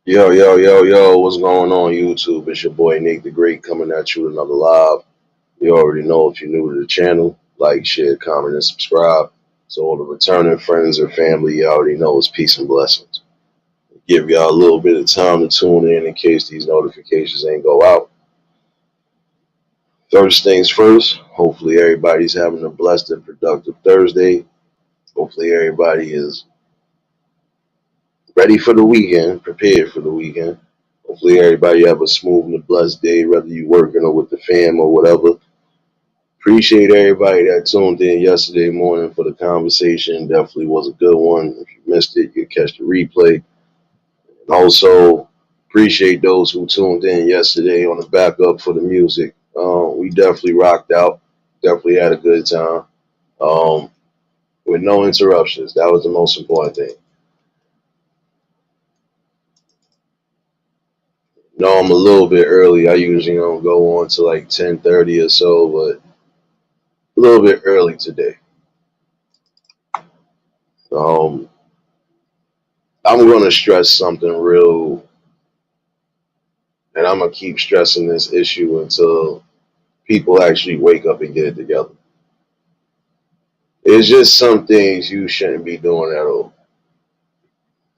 Yo, yo, yo, yo, what's going on YouTube? It's your boy Nate the Great coming at you with another live. You already know if you're new to the channel, like, share, comment, and subscribe. So all the returning friends or family, you already know it's peace and blessings. Give y'all a little bit of time to tune in case these notifications ain't go out. First things first, hopefully everybody's having a blessed and productive Thursday. Hopefully everybody is ready for the weekend, prepared for the weekend. Hopefully everybody have a smooth and a blessed day, whether you working or with the fam or whatever. Appreciate everybody that tuned in yesterday morning for the conversation. Definitely was a good one. If you missed it, you catch the replay. And also appreciate those who tuned in yesterday on the backup for the music. We definitely rocked out. Definitely had a good time. Um, with no interruptions. That was the most important thing. No, I'm a little bit early. I usually don't go on to like 10:30 or so, but a little bit early today. Um, I'm gonna stress something real, and I'm gonna keep stressing this issue until people actually wake up and get it together. It's just some things you shouldn't be doing at all.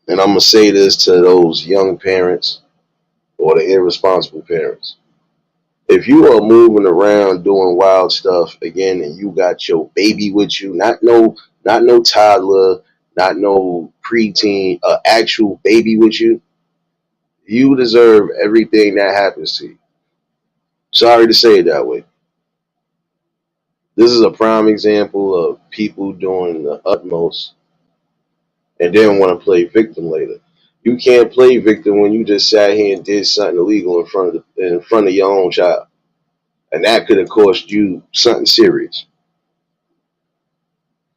And I'm gonna say this to those young parents or the irresponsible parents. If you are moving around doing wild stuff again, and you got your baby with you, not no toddler, not no preteen, actual baby with you, you deserve everything that happens to you. Sorry to say it that way. This is a prime example of people doing the utmost and then want to play victim later. You can't play victim when you just sat here and did something illegal in front of your own child, and that could have cost you something serious.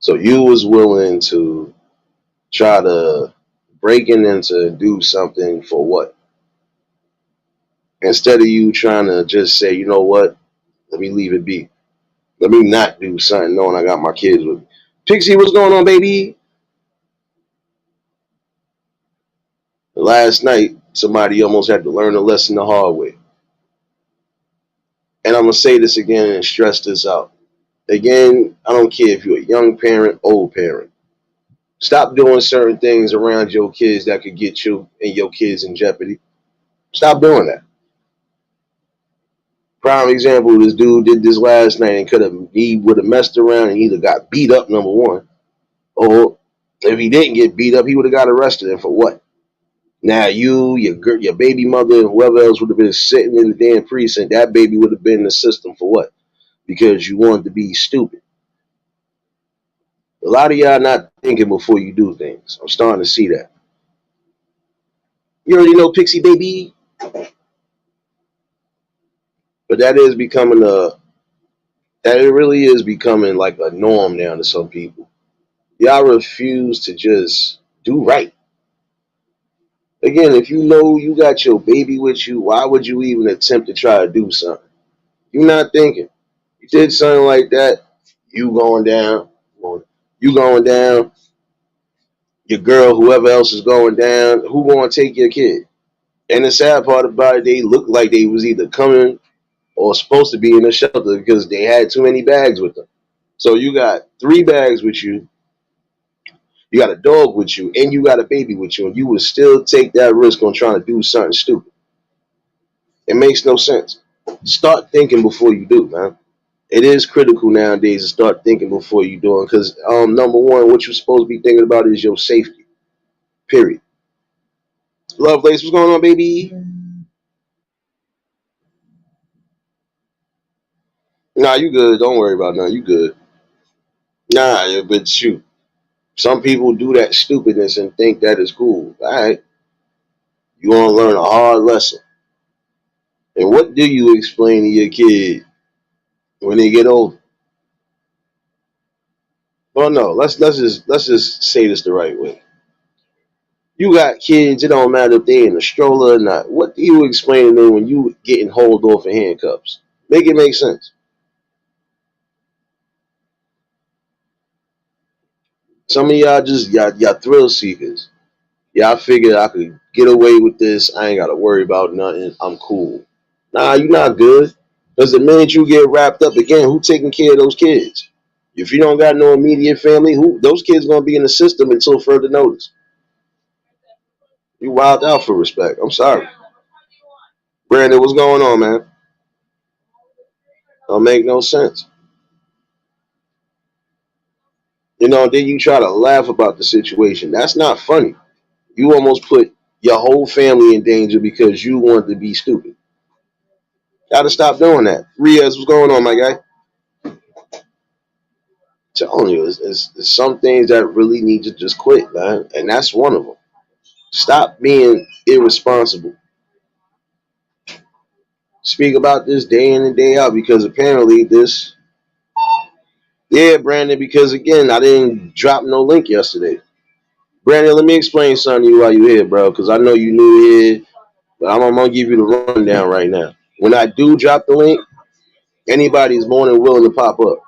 So you was willing to try to break in and to do something for what? Instead of you trying to just say, you know what, let me leave it be. Let me not do something knowing I got my kids with me. Pixie, what's going on, baby? Last night, somebody almost had to learn a lesson the hard way. And I'm going to say this again and stress this out. Again, I don't care if you're a young parent, old parent. Stop doing certain things around your kids that could get you and your kids in jeopardy. Stop doing that. Prime example, this dude did this last night and he would have messed around and either got beat up, number one, or if he didn't get beat up, he would have got arrested. And for what? Now your baby mother, and whoever else would have been sitting in the damn precinct, that baby would have been in the system for what? Because you wanted to be stupid. A lot of y'all not thinking before you do things. I'm starting to see that. You already know Pixie baby, but that it really is becoming like a norm now to some people. Y'all refuse to just do right. Again, if you know you got your baby with you, why would you even attempt to try to do something? You're not thinking. You did something like that, you going down. You going down. Your girl, whoever else is going down. Who gonna take your kid? And the sad part about it, they look like they was either coming or supposed to be in a shelter because they had too many bags with them. So you got 3 bags with you. You got a dog with you, and you got a baby with you, and you would still take that risk on trying to do something stupid. It makes no sense. Start thinking before you do, man. It is critical nowadays to start thinking before you do it, because number one, what you're supposed to be thinking about is your safety. Period. Lovelace, what's going on, baby? Nah, you good. Don't worry about nothing. You good. Nah, but shoot, some people do that stupidness and think that is cool. All right, you want to learn a hard lesson. And what do you explain to your kid when they get older? Well, no, let's just say this the right way. You got kids. It don't matter if they in a stroller or not. What do you explain to them when you getting hauled off in handcuffs? Make it make sense. Some of y'all just y'all thrill seekers. Y'all figure I could get away with this. I ain't got to worry about nothing. I'm cool. Nah, you're not good. Because the minute you get wrapped up again, who taking care of those kids? If you don't got no immediate family, who those kids gonna be in the system until further notice. You wild out for respect. I'm sorry, Brandon. What's going on, man? Don't make no sense. Then you try to laugh about the situation. That's not funny. You almost put your whole family in danger because you want to be stupid. Gotta stop doing that. Riaz, what's going on, my guy? Telling you, it's some things that really need to just quit, man, and that's one of them. Stop being irresponsible. Speak about this day in and day out because apparently this, yeah, Brandon. Because again, I didn't drop no link yesterday. Brandon, let me explain something to you while you're here, bro, because I know you new here, but I'm gonna give you the rundown right now. When I do drop the link, anybody's more than willing to pop up.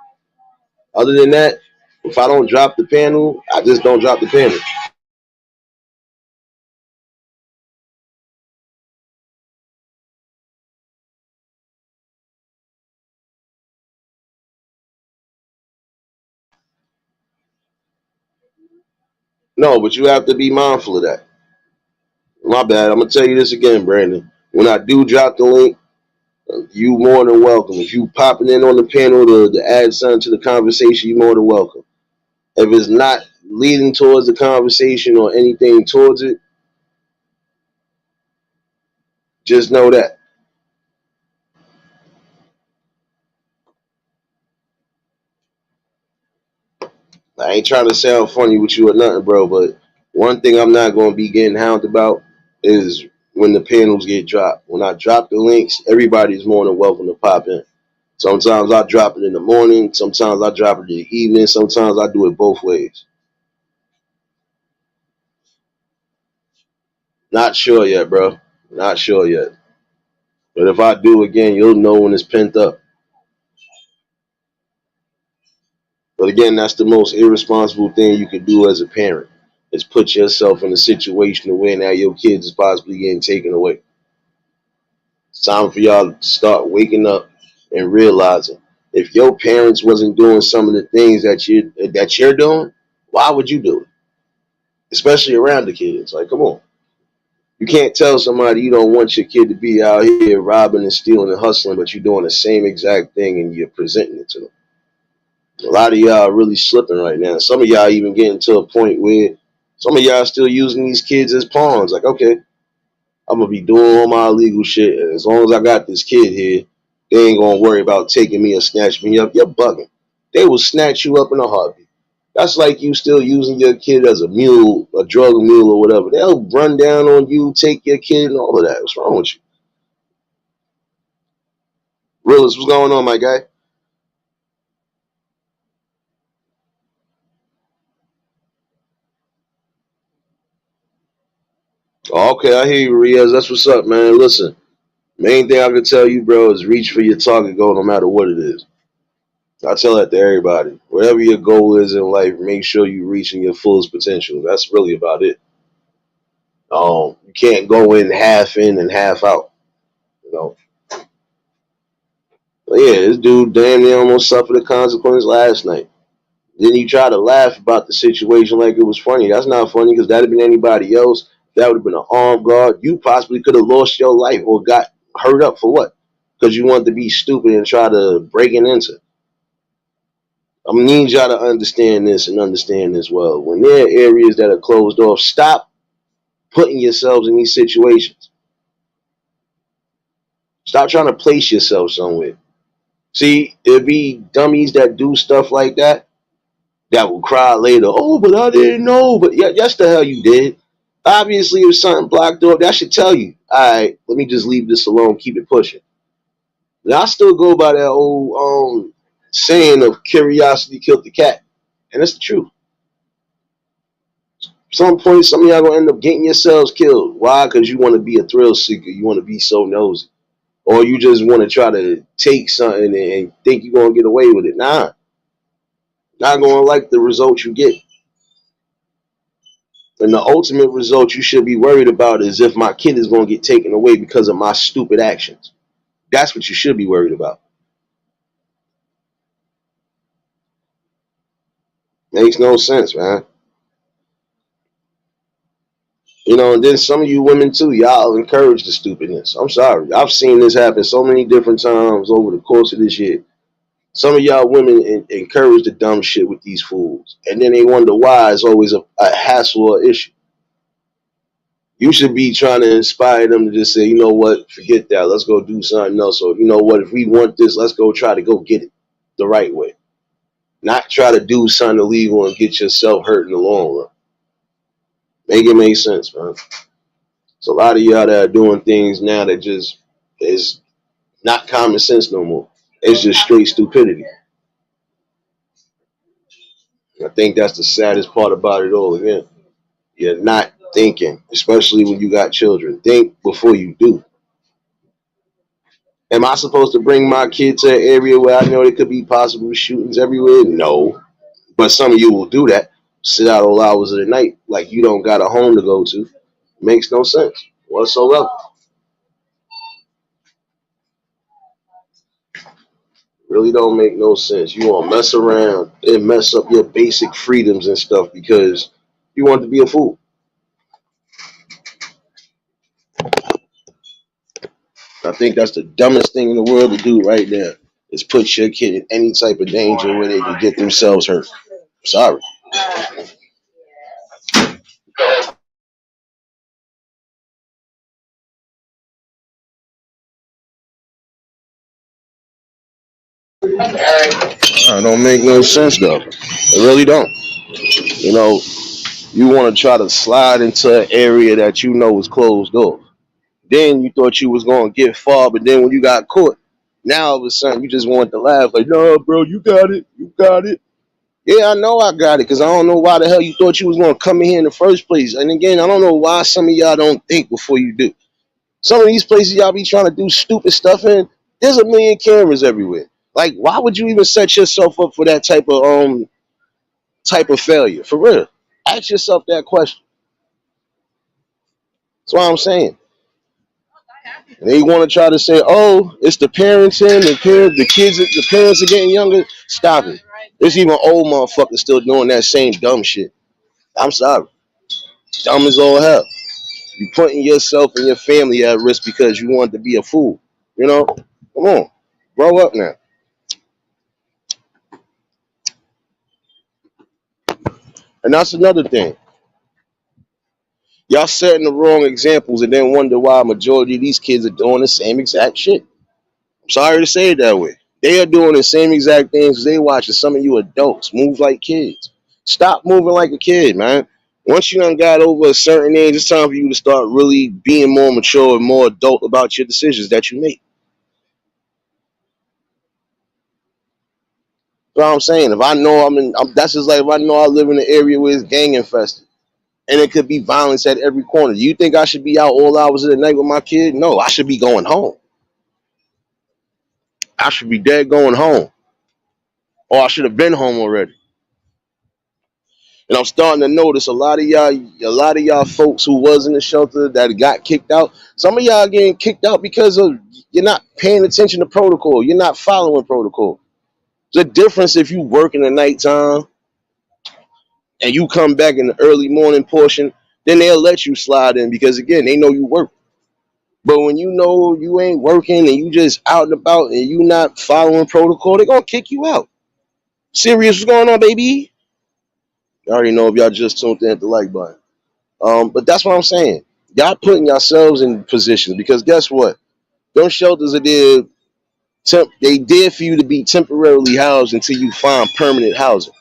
Other than that, if I don't drop the panel, I just don't drop the panel. No, but you have to be mindful of that. My bad. I'm gonna tell you this again, Brandon. When I do drop the link, you more than welcome. If you popping in on the panel to add something to the conversation, you more than welcome. If it's not leading towards the conversation or anything towards it, just know that. I ain't trying to sound funny with you or nothing, bro, but one thing I'm not gonna be getting hounded about is when the panels get dropped. When I drop the links, everybody's more than welcome to pop in. Sometimes I drop it in the morning, sometimes I drop it in the evening, sometimes I do it both ways. Not sure yet, bro. Not sure yet. But if I do again, you'll know when it's pent up. But again, that's the most irresponsible thing you can do as a parent is put yourself in a situation where now your kids is possibly getting taken away. It's time for y'all to start waking up and realizing if your parents wasn't doing some of the things that you're doing, why would you do it? Especially around the kids. Like, come on. You can't tell somebody you don't want your kid to be out here robbing and stealing and hustling, but you're doing the same exact thing and you're presenting it to them. A lot of y'all are really slipping right now. Some of y'all even getting to a point where some of y'all still using these kids as pawns. Like, okay, I'm gonna be doing all my illegal shit, and as long as I got this kid here, they ain't gonna worry about taking me or snatching me up. You're bugging. They will snatch you up in a heartbeat. That's like you still using your kid as a mule, a drug mule or whatever. They'll run down on you, take your kid, and all of that. What's wrong with you? Realist, what's going on, my guy? Oh, okay, I hear you, Riaz. That's what's up, man. Listen, main thing I can tell you, bro, is reach for your target goal no matter what it is. I tell that to everybody. Whatever your goal is in life, make sure you reaching your fullest potential. That's really about it. You can't go in and half out. You know. But yeah, this dude damn near almost suffered the consequence last night. Then you try to laugh about the situation like it was funny. That's not funny because that'd have been anybody else. That would have been an armed guard. You possibly could have lost your life or got hurt up for what? Because you wanted to be stupid and try to break it into. I'm gonna need y'all to understand this and understand this well. When there are areas that are closed off, stop putting yourselves in these situations. Stop trying to place yourself somewhere. See, it'd be dummies that do stuff like that will cry later. Oh, but I didn't know. But yeah, yes, the hell you did. Obviously, if something blocked off, that should tell you. All right, let me just leave this alone. Keep it pushing. Now I still go by that old saying of curiosity killed the cat, and that's the truth. Some point, some of y'all gonna end up getting yourselves killed. Why? Because you want to be a thrill seeker. You want to be so nosy, or you just want to try to take something and think you're gonna get away with it. Nah, not gonna like the results you get. And the ultimate result you should be worried about is if my kid is going to get taken away because of my stupid actions. That's what you should be worried about. Makes no sense, man. You know, and then some of you women too, y'all encourage the stupidness. I'm sorry. I've seen this happen so many different times over the course of this year. Some of y'all women encourage the dumb shit with these fools. And then they wonder why it's always a hassle or issue. You should be trying to inspire them to just say, you know what, forget that. Let's go do something else. Or, you know what, if we want this, let's go try to go get it the right way. Not try to do something illegal and get yourself hurt in the long run. Make it make sense, man. It's a lot of y'all that are doing things now that just is not common sense no more. It's just straight stupidity. I think that's the saddest part about it all. Again, you're not thinking, especially when you got children. Think before you do. Am I supposed to bring my kid to an area where I know there could be possible shootings everywhere? No. But some of you will do that. Sit out all hours of the night like you don't got a home to go to. Makes no sense whatsoever. Really don't make no sense. You want to mess around and mess up your basic freedoms and stuff because you want to be a fool. I think that's the dumbest thing in the world to do right there is put your kid in any type of danger where they can get themselves hurt. Sorry. Don't make no sense though. It really don't. You know, you want to try to slide into an area that you know is closed off. Then you thought you was gonna get far, but then when you got caught, now all of a sudden you just want to laugh like, no, bro, you got it, you got it. Yeah, I know I got it, because I don't know why the hell you thought you was gonna come in here in the first place. And again, I don't know why some of y'all don't think before you do. Some of these places y'all be trying to do stupid stuff in, there's a million cameras everywhere. Like, why would you even set yourself up for that type of failure? For real. Ask yourself that question. That's what I'm saying. And they want to try to say, "Oh, it's the parenting, the kids, the parents are getting younger." Stop it. There's even old motherfuckers still doing that same dumb shit. I'm sorry, dumb as all hell. You putting yourself and your family at risk because you want to be a fool. You know, come on, grow up now. And that's another thing. Y'all setting the wrong examples and then wonder why a majority of these kids are doing the same exact shit. I'm sorry to say it that way. They are doing the same exact things they watching some of you adults move like kids. Stop moving like a kid, man. Once you done got over a certain age, it's time for you to start really being more mature and more adult about your decisions that you make. You know what I'm saying? If I know that's just like if I know I live in an area where it's gang infested and it could be violence at every corner. Do you think I should be out all hours of the night with my kid? No, I should be going home. I should be dead going home, or I should have been home already. And I'm starting to notice a lot of y'all folks who was in the shelter that got kicked out. Some of y'all getting kicked out because of you're not paying attention to protocol. You're not following protocol. The difference if you work in the nighttime and you come back in the early morning portion, then they'll let you slide in because again they know you work. But when you know you ain't working and you just out and about and you not following protocol, they're gonna kick you out. Serious, what's going on, baby? I already know if y'all just tuned in at the like button. But that's what I'm saying. Y'all putting yourselves in positions because guess what? Those shelters are there. They there for you to be temporarily housed until you find permanent housing.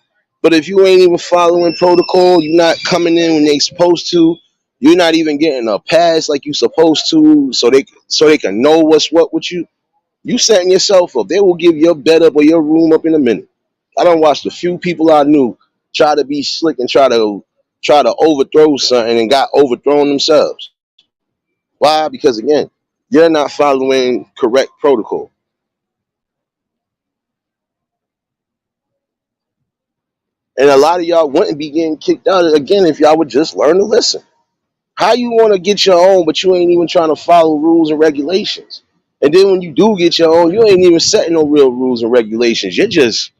But if you ain't even following protocol, you're not coming in when they supposed to. You're not even getting a pass like you supposed to, so they can know what's what with you. You setting yourself up. They will give your bed up or your room up in a minute. I don't watch the few people I knew try to be slick and try to overthrow something and got overthrown themselves. Why? Because again, you're not following correct protocol. And a lot of y'all wouldn't be getting kicked out again if y'all would just learn to listen. How you want to get your own, but you ain't even trying to follow rules and regulations? And then when you do get your own, you ain't even setting no real rules and regulations. You're just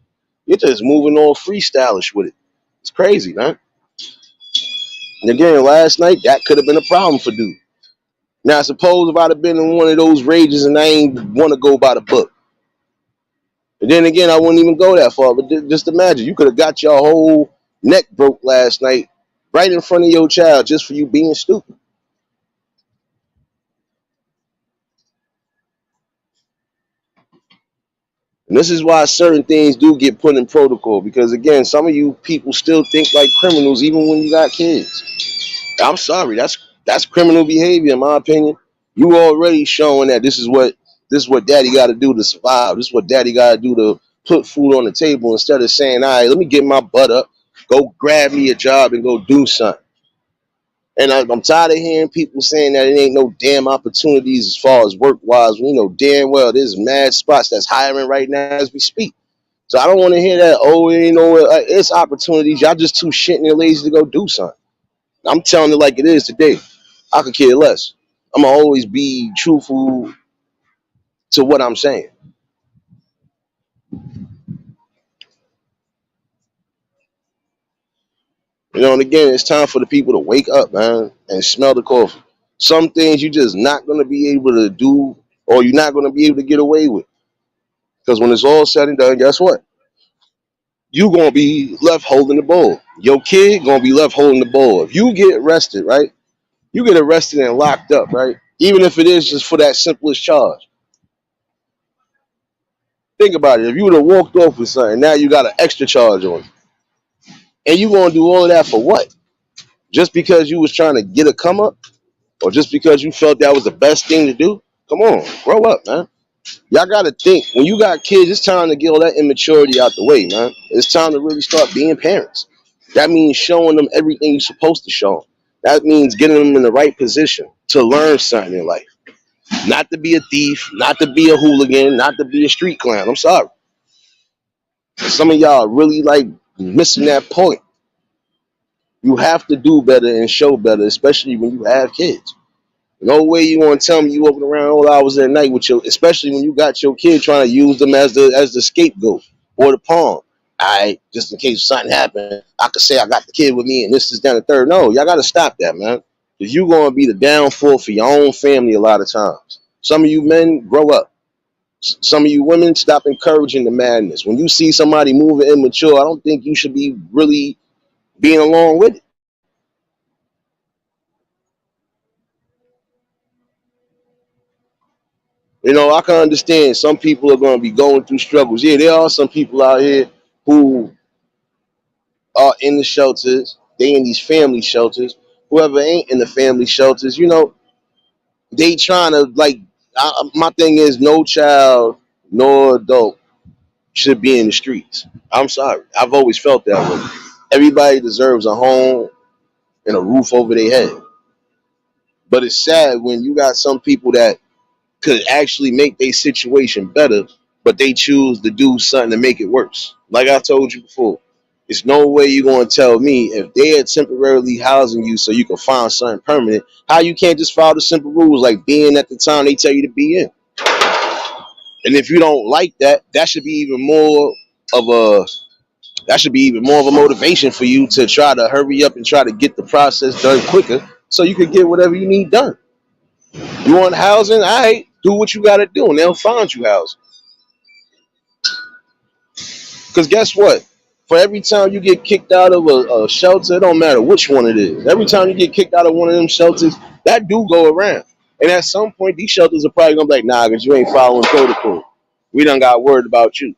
moving all freestylish with it. It's crazy, man. And again, last night that could have been a problem for dude. Now, suppose if I'd have been in one of those rages and I ain't want to go by the book. And then again, I wouldn't even go that far. But just imagine, you could have got your whole neck broke last night right in front of your child just for you being stupid. And this is why certain things do get put in protocol. Because again, some of you people still think like criminals even when you got kids. I'm sorry, that's criminal behavior in my opinion. You already showing that this is what daddy got to do to survive. This is what daddy got to do to put food on the table instead of saying, all right, let me get my butt up, go grab me a job and go do something. And I'm tired of hearing people saying that it ain't no damn opportunities as far as work wise. We know damn well there's mad spots that's hiring right now as we speak. So I don't want to hear that. Oh, it's opportunities. Y'all just too shit and lazy to go do something. I'm telling it like it is today. I could care less. I'm gonna always be truthful to what I'm saying. And again, it's time for the people to wake up, man, and smell the coffee. Some things you just not gonna be able to do, or you're not gonna be able to get away with. Because when it's all said and done, guess what? You gonna be left holding the ball. Your kid gonna be left holding the ball. If you get arrested, right? You get arrested and locked up, right? Even if it is just for that simplest charge. Think about it. If you would have walked off with something, now you got an extra charge on you. And you gonna do all of that for what? Just because you was trying to get a come up? Or just because you felt that was the best thing to do? Come on, grow up, man. Y'all gotta think. When you got kids, it's time to get all that immaturity out the way, man. It's time to really start being parents. That means showing them everything you're supposed to show them. That means getting them in the right position to learn something in life. Not to be a thief, not to be a hooligan, not to be a street clown. I'm sorry. Some of y'all are really like missing that point. You have to do better and show better, especially when you have kids. No way you want to tell me you walking around all hours of the night with your, especially when you got your kid trying to use them as the scapegoat or the pawn. I just in case something happened, I could say I got the kid with me and this is down the third. No, y'all got to stop that, man. Because you're going to be the downfall for your own family a lot of times. Some of you men grow up. Some of you women stop encouraging the madness. When you see somebody moving immature, I don't think you should be really being along with it. I can understand some people are going to be going through struggles. Yeah, there are some people out here who are in the shelters. They in these family shelters. Whoever ain't in the family shelters, they trying to like. My thing is, no child nor adult should be in the streets. I'm sorry. I've always felt that way. Everybody deserves a home and a roof over their head. But it's sad when you got some people that could actually make their situation better, but they choose to do something to make it worse. Like I told you before, there's no way you're going to tell me if they are temporarily housing you so you can find something permanent, how you can't just follow the simple rules like being at the time they tell you to be in. And if you don't like that, of a that should be even more of a motivation for you to try to hurry up and try to get the process done quicker so you can get whatever you need done. You want housing? All right, do what you got to do, and they'll find you housing. Because guess what? For every time you get kicked out of a shelter, it don't matter which one it is. Every time you get kicked out of one of them shelters, that do go around. And at some point, these shelters are probably gonna be like, nah, because you ain't following protocol. We done got word about you.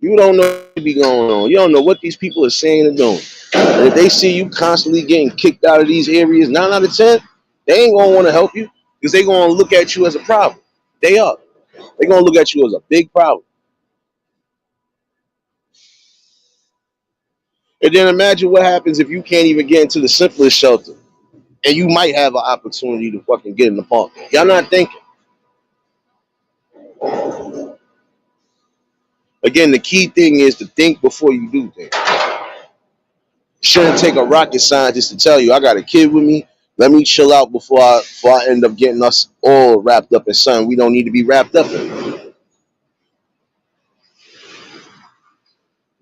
You don't know what be going on. You don't know what these people are saying and doing. And if they see you constantly getting kicked out of these areas, 9 out of 10, they ain't gonna want to help you because they gonna look at you as a problem. They are. They gonna look at you as a big problem. And then imagine what happens if you can't even get into the simplest shelter, and you might have an opportunity to fucking get in the park. Y'all not thinking. Again, the key thing is to think before you do things. Shouldn't take a rocket scientist to tell you I got a kid with me. Let me chill out before I end up getting us all wrapped up in something we don't need to be wrapped up in.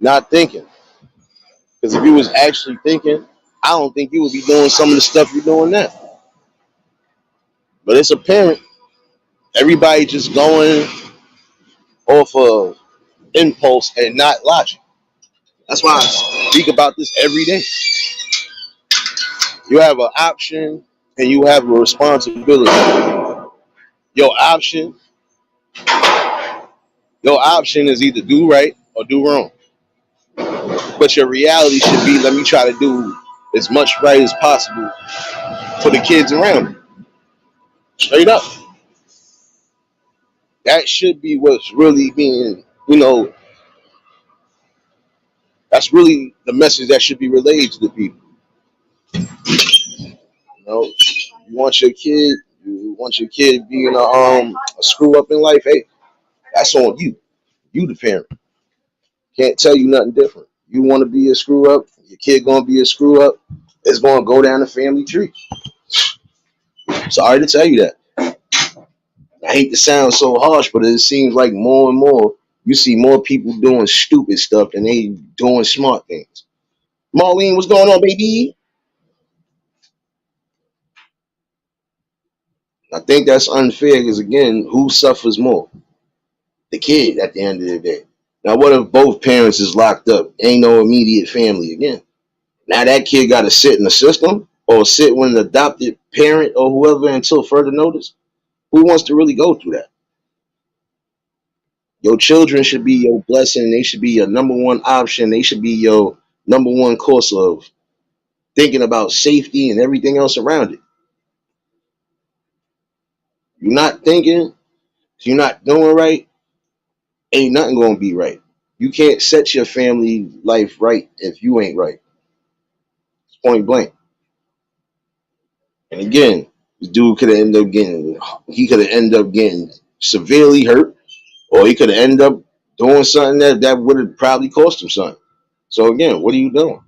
Not thinking. Because if you was actually thinking, I don't think you would be doing some of the stuff you're doing now. But it's apparent everybody just going off of impulse and not logic. That's why I speak about this every day. You have an option and you have a responsibility. Your option, your option is either do right or do wrong. But your reality should be, let me try to do as much right as possible for the kids around me. Straight up. That should be what's really being, that's really the message that should be relayed to the people. You know, you want your kid, you want your kid being a screw up in life. Hey, that's on you. You the parent. Can't tell you nothing different. You want to be a screw up, your kid gonna be a screw up. It's gonna go down the family tree. Sorry to tell you that. I hate to sound so harsh, but it seems like more and more you see more people doing stupid stuff than they doing smart things. Marlene, what's going on, baby? I think that's unfair because again, who suffers more? The kid at the end of the day. Now, what if both parents is locked up? Ain't no immediate family again. Now that kid got to sit in the system or sit with an adopted parent or whoever until further notice. Who wants to really go through that? Your children should be your blessing. They should be your number one option. They should be your number one course of thinking about safety and everything else around it. You're not thinking, you're not doing right, ain't nothing gonna be right. You can't set your family life right if you ain't right. It's point blank. And again, the dude could have ended up getting he could have ended up getting severely hurt, or he could have ended up doing something that would have probably cost him something. So again, what are you doing?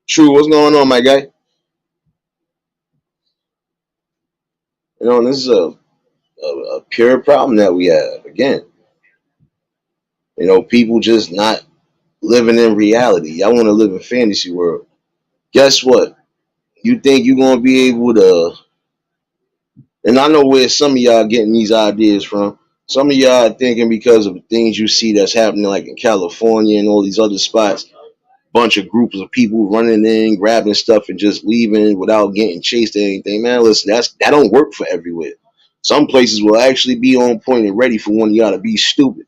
True, what's going on, my guy? This is a pure problem that we have. Again, people just not living in reality. Y'all want to live in fantasy world. Guess what? You think you're gonna be able to? And I know where some of y'all getting these ideas from. Some of y'all are thinking because of things you see that's happening, like in California and all these other spots. Bunch of groups of people running in, grabbing stuff, and just leaving without getting chased or anything. Man, listen, that don't work for everywhere. Some places will actually be on point and ready for one of y'all to be stupid.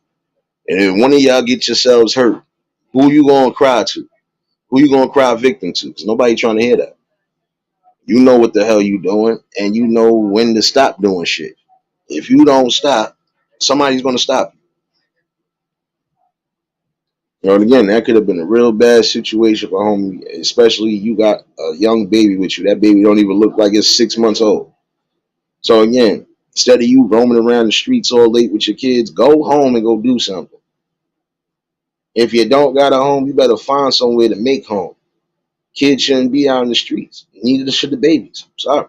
And if one of y'all get yourselves hurt, who you gonna cry to? Who you gonna cry victim to? Because nobody trying to hear that. You know what the hell you doing, and you know when to stop doing shit. If you don't stop, somebody's gonna stop you. And again, that could have been a real bad situation for homie, especially you got a young baby with you. That baby don't even look like it's 6 months old. So again, instead of you roaming around the streets all late with your kids, go home and go do something. If you don't got a home, you better find somewhere to make home. Kids shouldn't be out in the streets. Neither should the babies. Sorry.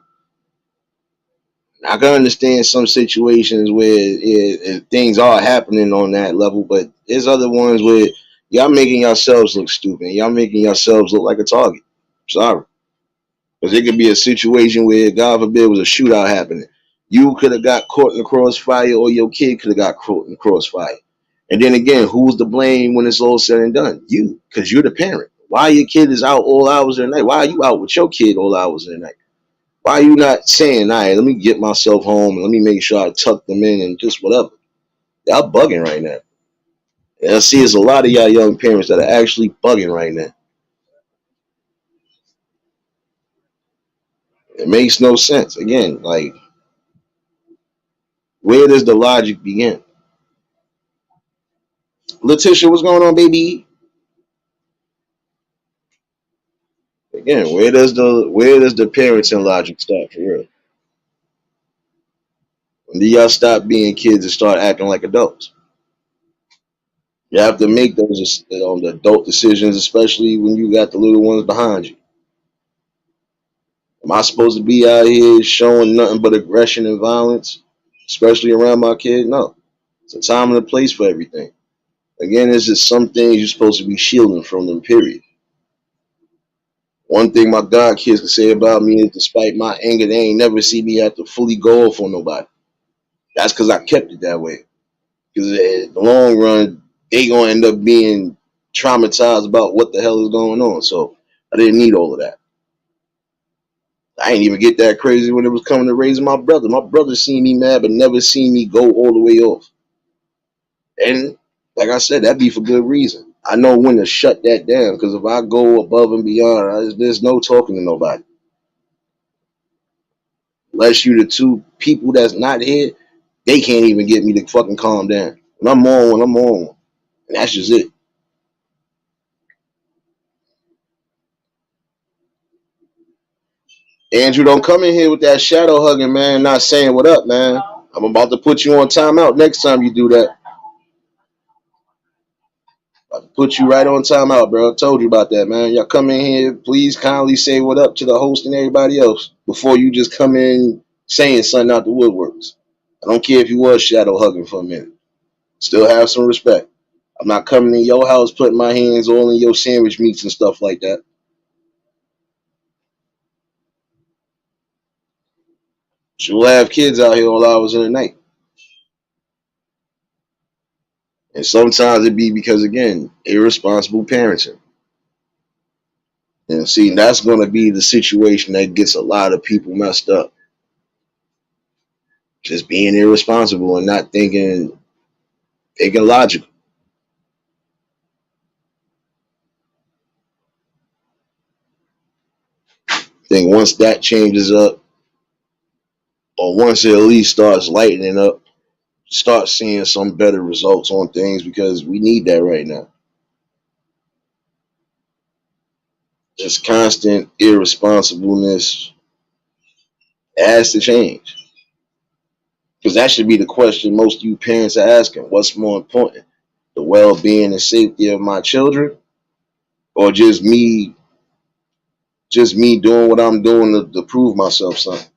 I can understand some situations where things are happening on that level, but there's other ones where y'all making yourselves look stupid. Y'all making yourselves look like a target. Sorry. Because it could be a situation where, God forbid, was a shootout happening. You could have got caught in the crossfire, or your kid could have got caught in the crossfire. And then again, who's to blame when it's all said and done? You, because you're the parent. Why your kid is out all hours of the night? Why are you out with your kid all hours of the night? Why are you not saying, all right, let me get myself home and let me make sure I tuck them in and just whatever? Y'all bugging right now. And I see it's a lot of y'all young parents that are actually bugging right now. It makes no sense. Again, like, where does the logic begin? Letitia, what's going on, baby? Again, where does the parents and logic start for real? When do y'all stop being kids and start acting like adults? You have to make those adult decisions, especially when you got the little ones behind you. Am I supposed to be out here showing nothing but aggression and violence, especially around my kid? No. It's a time and a place for everything. Again, it's just some things you're supposed to be shielding from them, period. One thing my god kids can say about me is despite my anger, they ain't never see me have to fully go off on nobody. That's because I kept it that way. Because in the long run, they gonna end up being traumatized about what the hell is going on. So I didn't need all of that. I ain't even get that crazy when it was coming to raising my brother. My brother seen me mad, but never seen me go all the way off. And like I said, that be for good reason. I know when to shut that down because if I go above and beyond, there's no talking to nobody. Unless you the two people that's not here, they can't even get me to fucking calm down. When I'm on one, I'm on one. And that's just it. Andrew, don't come in here with that shadow hugging, man, not saying what up, man. I'm about to put you on timeout next time you do that. About to put you right on timeout, bro. I told you about that, man. Y'all come in here, please kindly say what up to the host and everybody else before you just come in saying something out the woodworks. I don't care if you was shadow hugging for a minute. Still have some respect. I'm not coming in your house putting my hands all in your sandwich meats and stuff like that. You'll have kids out here all hours of the night. And sometimes it be because, again, irresponsible parenting. And see, that's going to be the situation that gets a lot of people messed up. Just being irresponsible and not thinking logical. I think once that changes up, or once it at least starts lightening up, start seeing some better results on things because we need that right now. Just constant irresponsibleness has to change. Because that should be the question most of you parents are asking. What's more important? The well-being and safety of my children, or just me doing what I'm doing to prove myself something?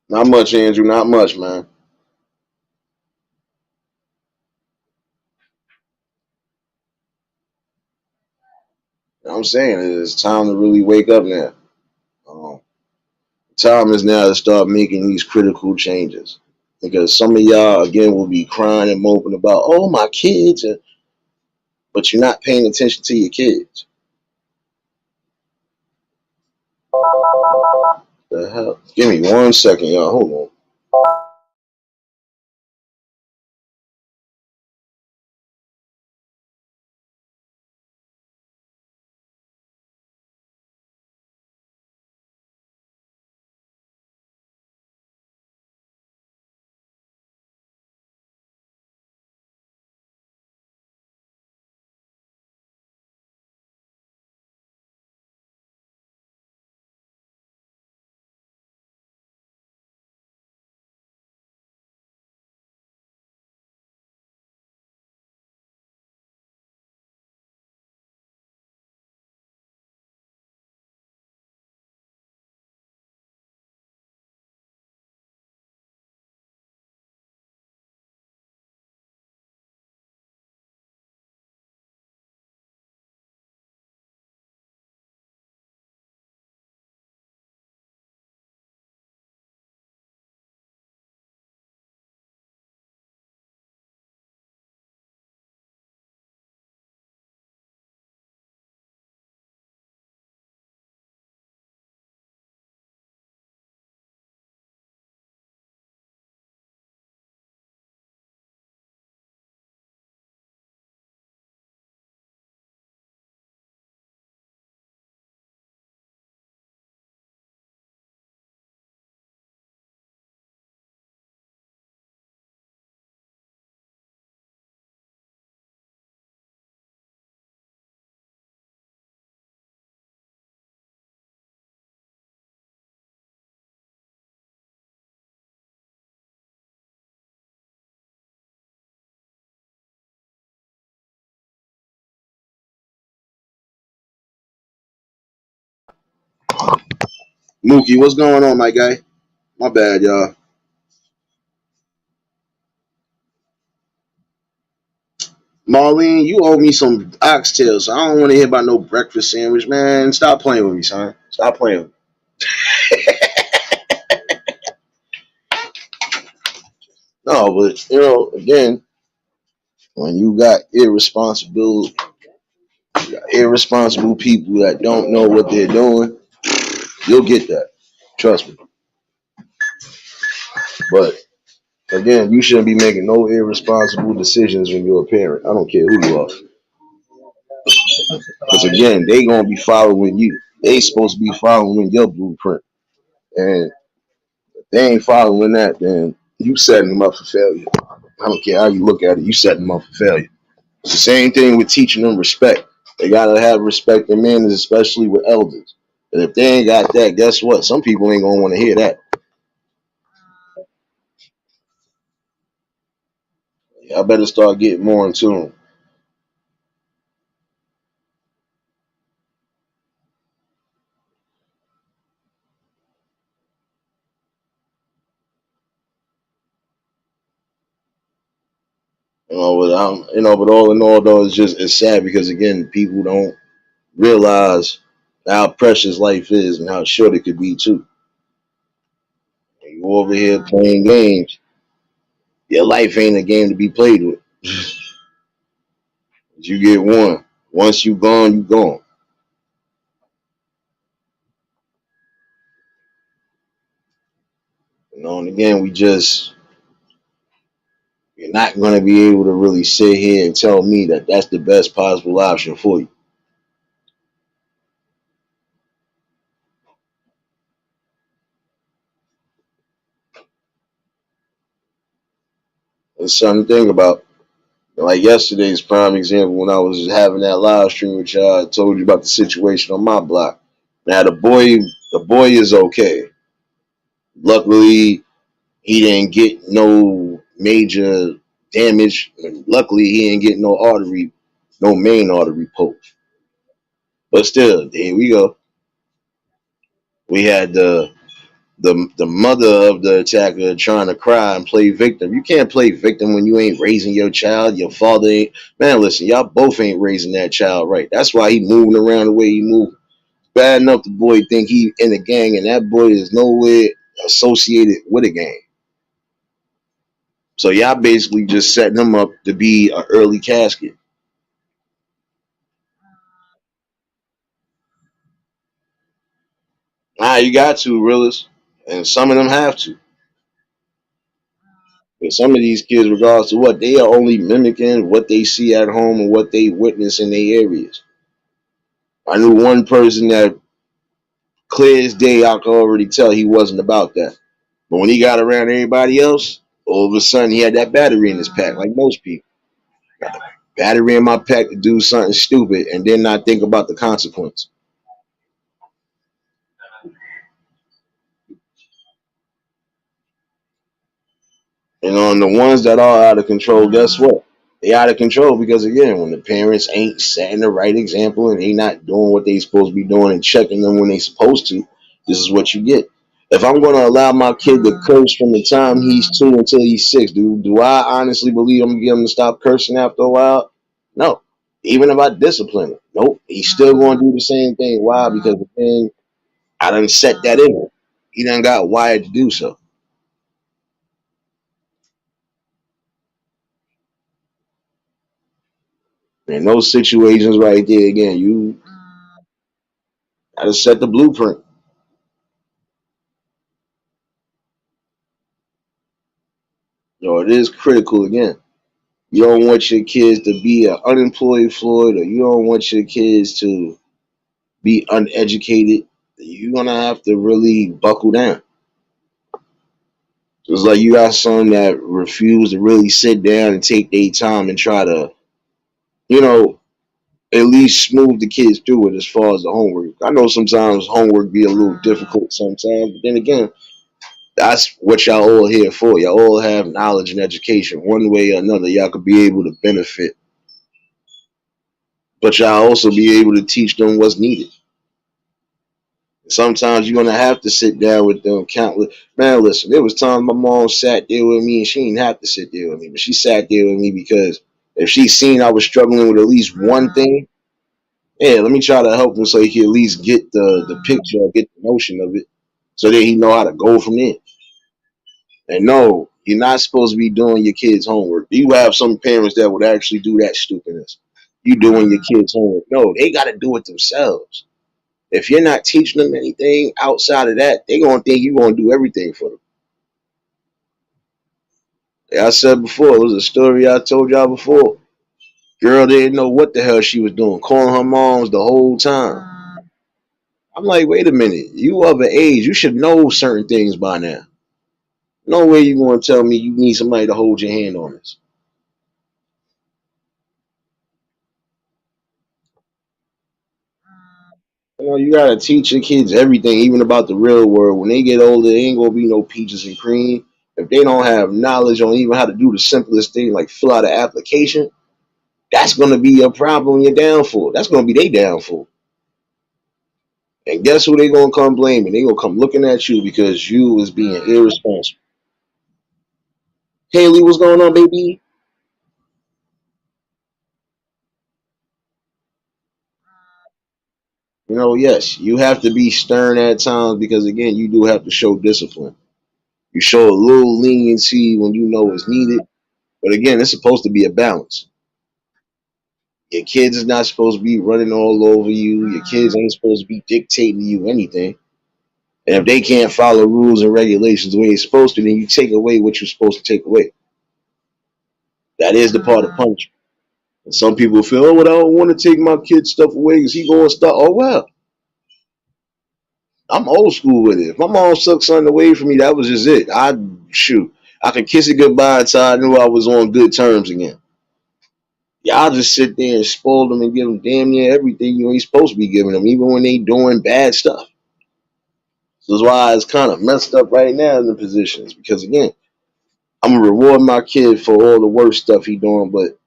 Not much, Andrew. Not much, man. You know what I'm saying it's time to really wake up now. Um, Time is now to start making these critical changes. Because some of y'all again will be crying and moping about, oh my kids, but you're not paying attention to your kids. The hell? Give me 1 second, y'all. Hold on. Mookie, what's going on, my guy? My bad, y'all. Marlene, you owe me some oxtails. So I don't want to hear about no breakfast sandwich, man. Stop playing with me, son. Stop playing with me. No, but again, when you got irresponsible people that don't know what they're doing, you'll get that. Trust me. But again, you shouldn't be making no irresponsible decisions when you're a parent. I don't care who you are. Because again, they gonna be following you. They supposed to be following your blueprint. And if they ain't following that, then you setting them up for failure. I don't care how you look at it, you setting them up for failure. It's the same thing with teaching them respect. They gotta have respect and manners, especially with elders. And if they ain't got that, guess what? Some people ain't gonna want to hear that. I better start getting more in tune. But all in all, though, it's sad because again, people don't realize how precious life is and how short it could be too. You over here playing games. Your life ain't a game to be played with. You get one. Once you gone, you gone. And again, you're not going to be able to really sit here and tell me that that's the best possible option for you. It's something to think about. Like yesterday's prime example when I was having that live stream with y'all, I told you about the situation on my block. Now the boy is okay. Luckily, he didn't get no major damage. And luckily, he didn't get no main artery poke. But still, here we go. We had the mother of the attacker trying to cry and play victim. You can't play victim when you ain't raising your child. Your father ain't. Man, listen, y'all both ain't raising that child right. That's why he moving around the way he moving. Bad enough the boy think he in a gang, and that boy is nowhere associated with a gang. So y'all basically just setting him up to be an early casket. You got to, realist. And some of them have to. And some of these kids, regardless of what, they are only mimicking what they see at home and what they witness in their areas. I knew one person that clear as day, I could already tell he wasn't about that. But when he got around everybody else, all of a sudden he had that battery in his pack, like most people. Got the battery in my pack to do something stupid and then not think about the consequence. And on the ones that are out of control, guess what? They out of control because again, when the parents ain't setting the right example and they not doing what they supposed to be doing and checking them when they supposed to, this is what you get. If I'm going to allow my kid to curse from the time he's 2 until he's 6, do I honestly believe I'm going to get him to stop cursing after a while? No. Even if I discipline him, nope. He's still going to do the same thing. Why? Because again, I done set that in him. He done got wired to do so. In those situations right there, again, you got to set the blueprint. It is critical again. You don't want your kids to be an unemployed Floyd, or you don't want your kids to be uneducated. You're gonna have to really buckle down. It's like you got some that refuse to really sit down and take their time and try to, you know, at least smooth the kids through it as far as the homework. I know sometimes homework be a little difficult sometimes, but then again, that's what y'all all here for. Y'all all have knowledge and education. One way or another, y'all could be able to benefit. But y'all also be able to teach them what's needed. Sometimes you're gonna have to sit down with them countless. Man, listen, there was times my mom sat there with me and she didn't have to sit there with me, but she sat there with me because if she seen I was struggling with at least one thing, yeah, let me try to help him so he can at least get the picture or get the notion of it, so that he know how to go from there. And no, you're not supposed to be doing your kids' homework. You have some parents that would actually do that stupidness. You doing your kids' homework? No, they got to do it themselves. If you're not teaching them anything outside of that, they gonna think you're gonna do everything for them. Like I said before, it was a story I told y'all before. Girl didn't know what the hell she was doing, calling her moms the whole time. I'm like, wait a minute, you of an age, you should know certain things by now. No way you gonna tell me you need somebody to hold your hand on this. You gotta teach your kids everything, even about the real world. When they get older, they ain't gonna be no peaches and cream. If they don't have knowledge on even how to do the simplest thing, like fill out an application, that's gonna be your problem, your downfall. That's gonna be their downfall. And guess who they gonna come blaming? They gonna come looking at you because you was being irresponsible. Haley, what's going on, baby? Yes, you have to be stern at times because again, you do have to show discipline. You show a little leniency when you know it's needed, but again, it's supposed to be a balance. Your kids is not supposed to be running all over you. Your kids ain't supposed to be dictating to you anything. And if they can't follow rules and regulations the way they're supposed to, then you take away what you're supposed to take away. That is the part of punishment. And some people feel, oh, well, I don't want to take my kid's stuff away because he going to start. Oh, well, I'm old school with it. If my mom took something away from me, that was just it. Shoot. I could kiss it goodbye until I knew I was on good terms again. Y'all just sit there and spoil them and give them damn near everything you ain't supposed to be giving them, even when they doing bad stuff. This is why it's kind of messed up right now in the positions. Because again, I'm gonna reward my kid for all the worst stuff he doing, but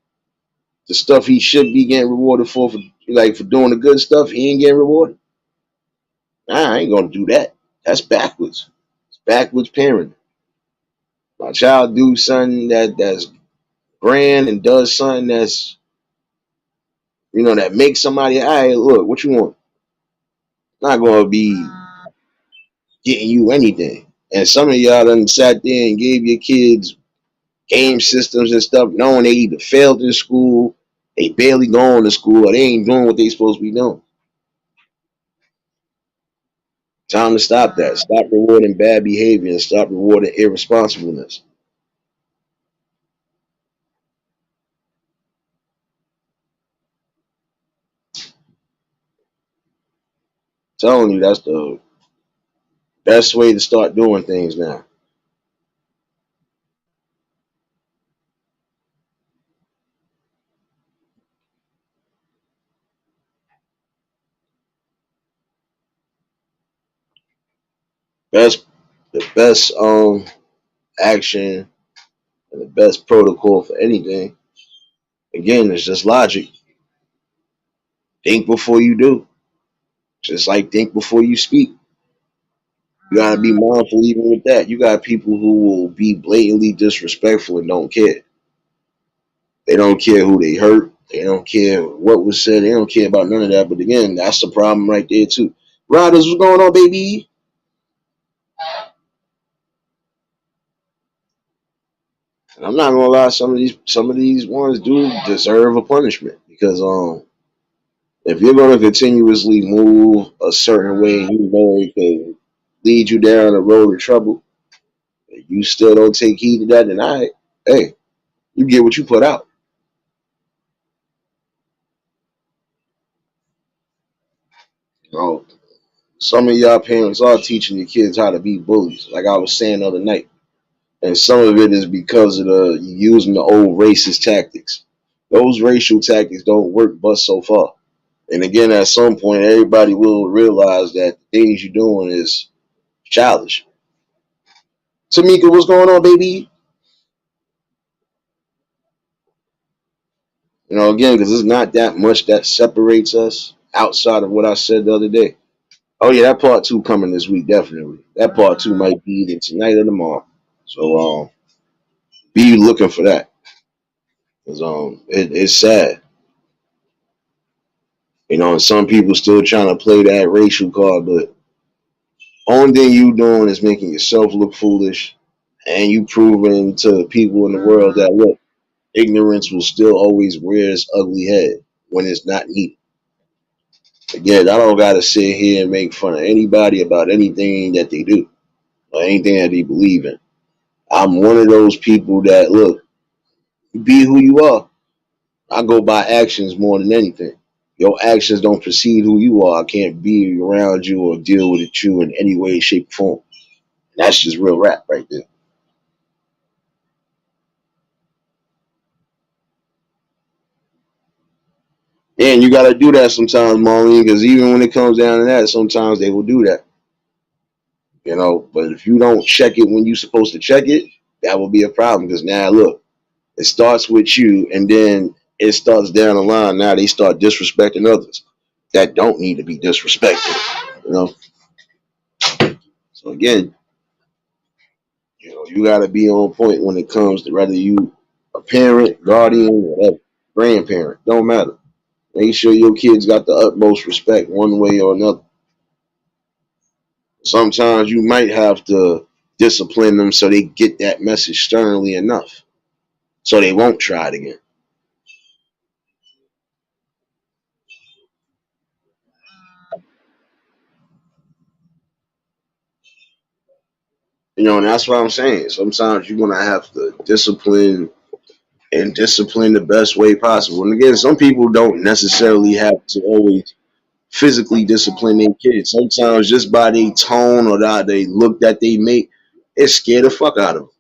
the stuff he should be getting rewarded for like for doing the good stuff, he ain't getting rewarded. Nah, I ain't gonna do that. That's backwards. It's backwards parenting. My child do something that's grand and does something that's that makes somebody. All right, look, what you want? Not gonna be getting you anything. And some of y'all done sat there and gave your kids game systems and stuff, knowing they either failed in school, they barely going to school, or they ain't doing what they supposed to be doing. Time to stop that. Stop rewarding bad behavior and stop rewarding irresponsibleness. I'm telling you, that's the best way to start doing things now. Best the best action and the best protocol for anything, again, is just logic. Think before you do. Just like think before you speak. You gotta be mindful even with that. You got people who will be blatantly disrespectful and don't care. They don't care who they hurt. They don't care what was said. They don't care about none of that. But again, that's the problem right there too. Riders, what's going on, baby? And I'm not gonna lie, some of these ones do deserve a punishment because if you're gonna continuously move a certain way and you know it can lead you down a road of trouble, you still don't take heed to that, then hey, you get what you put out. You know, some of y'all parents are teaching your kids how to be bullies, like I was saying the other night. And some of it is because of the using the old racist tactics. Those racial tactics don't work but so far. And again, at some point, everybody will realize that the things you're doing is childish. Tamika, what's going on, baby? Again, because there's not that much that separates us outside of what I said the other day. Oh yeah, that part two coming this week, definitely. That part two might be either tonight or tomorrow. So be looking for that. Cause it's sad. And some people still trying to play that racial card, but only thing you doing is making yourself look foolish, and you proving to people in the world that look, ignorance will still always rear its ugly head when it's not needed. Again, I don't gotta sit here and make fun of anybody about anything that they do or anything that they believe in. I'm one of those people that look, be who you are. I go by actions more than anything. Your actions don't precede who you are. I can't be around you or deal with you in any way, shape, or form. That's just real rap right there. And you gotta do that sometimes, Maureen, because even when it comes down to that, sometimes they will do that. But if you don't check it when you're supposed to check it, that will be a problem. Because now, look, it starts with you, and then it starts down the line. Now they start disrespecting others that don't need to be disrespected. You know. So again, you got to be on point when it comes to whether you a parent, guardian, whatever, grandparent, don't matter. Make sure your kids got the utmost respect one way or another. Sometimes you might have to discipline them so they get that message sternly enough so they won't try it again. And that's what I'm saying. Sometimes you're gonna have to discipline and discipline the best way possible. And again, some people don't necessarily have to always physically discipline their kids. Sometimes just by their tone or they look that they make, it scare the fuck out of them.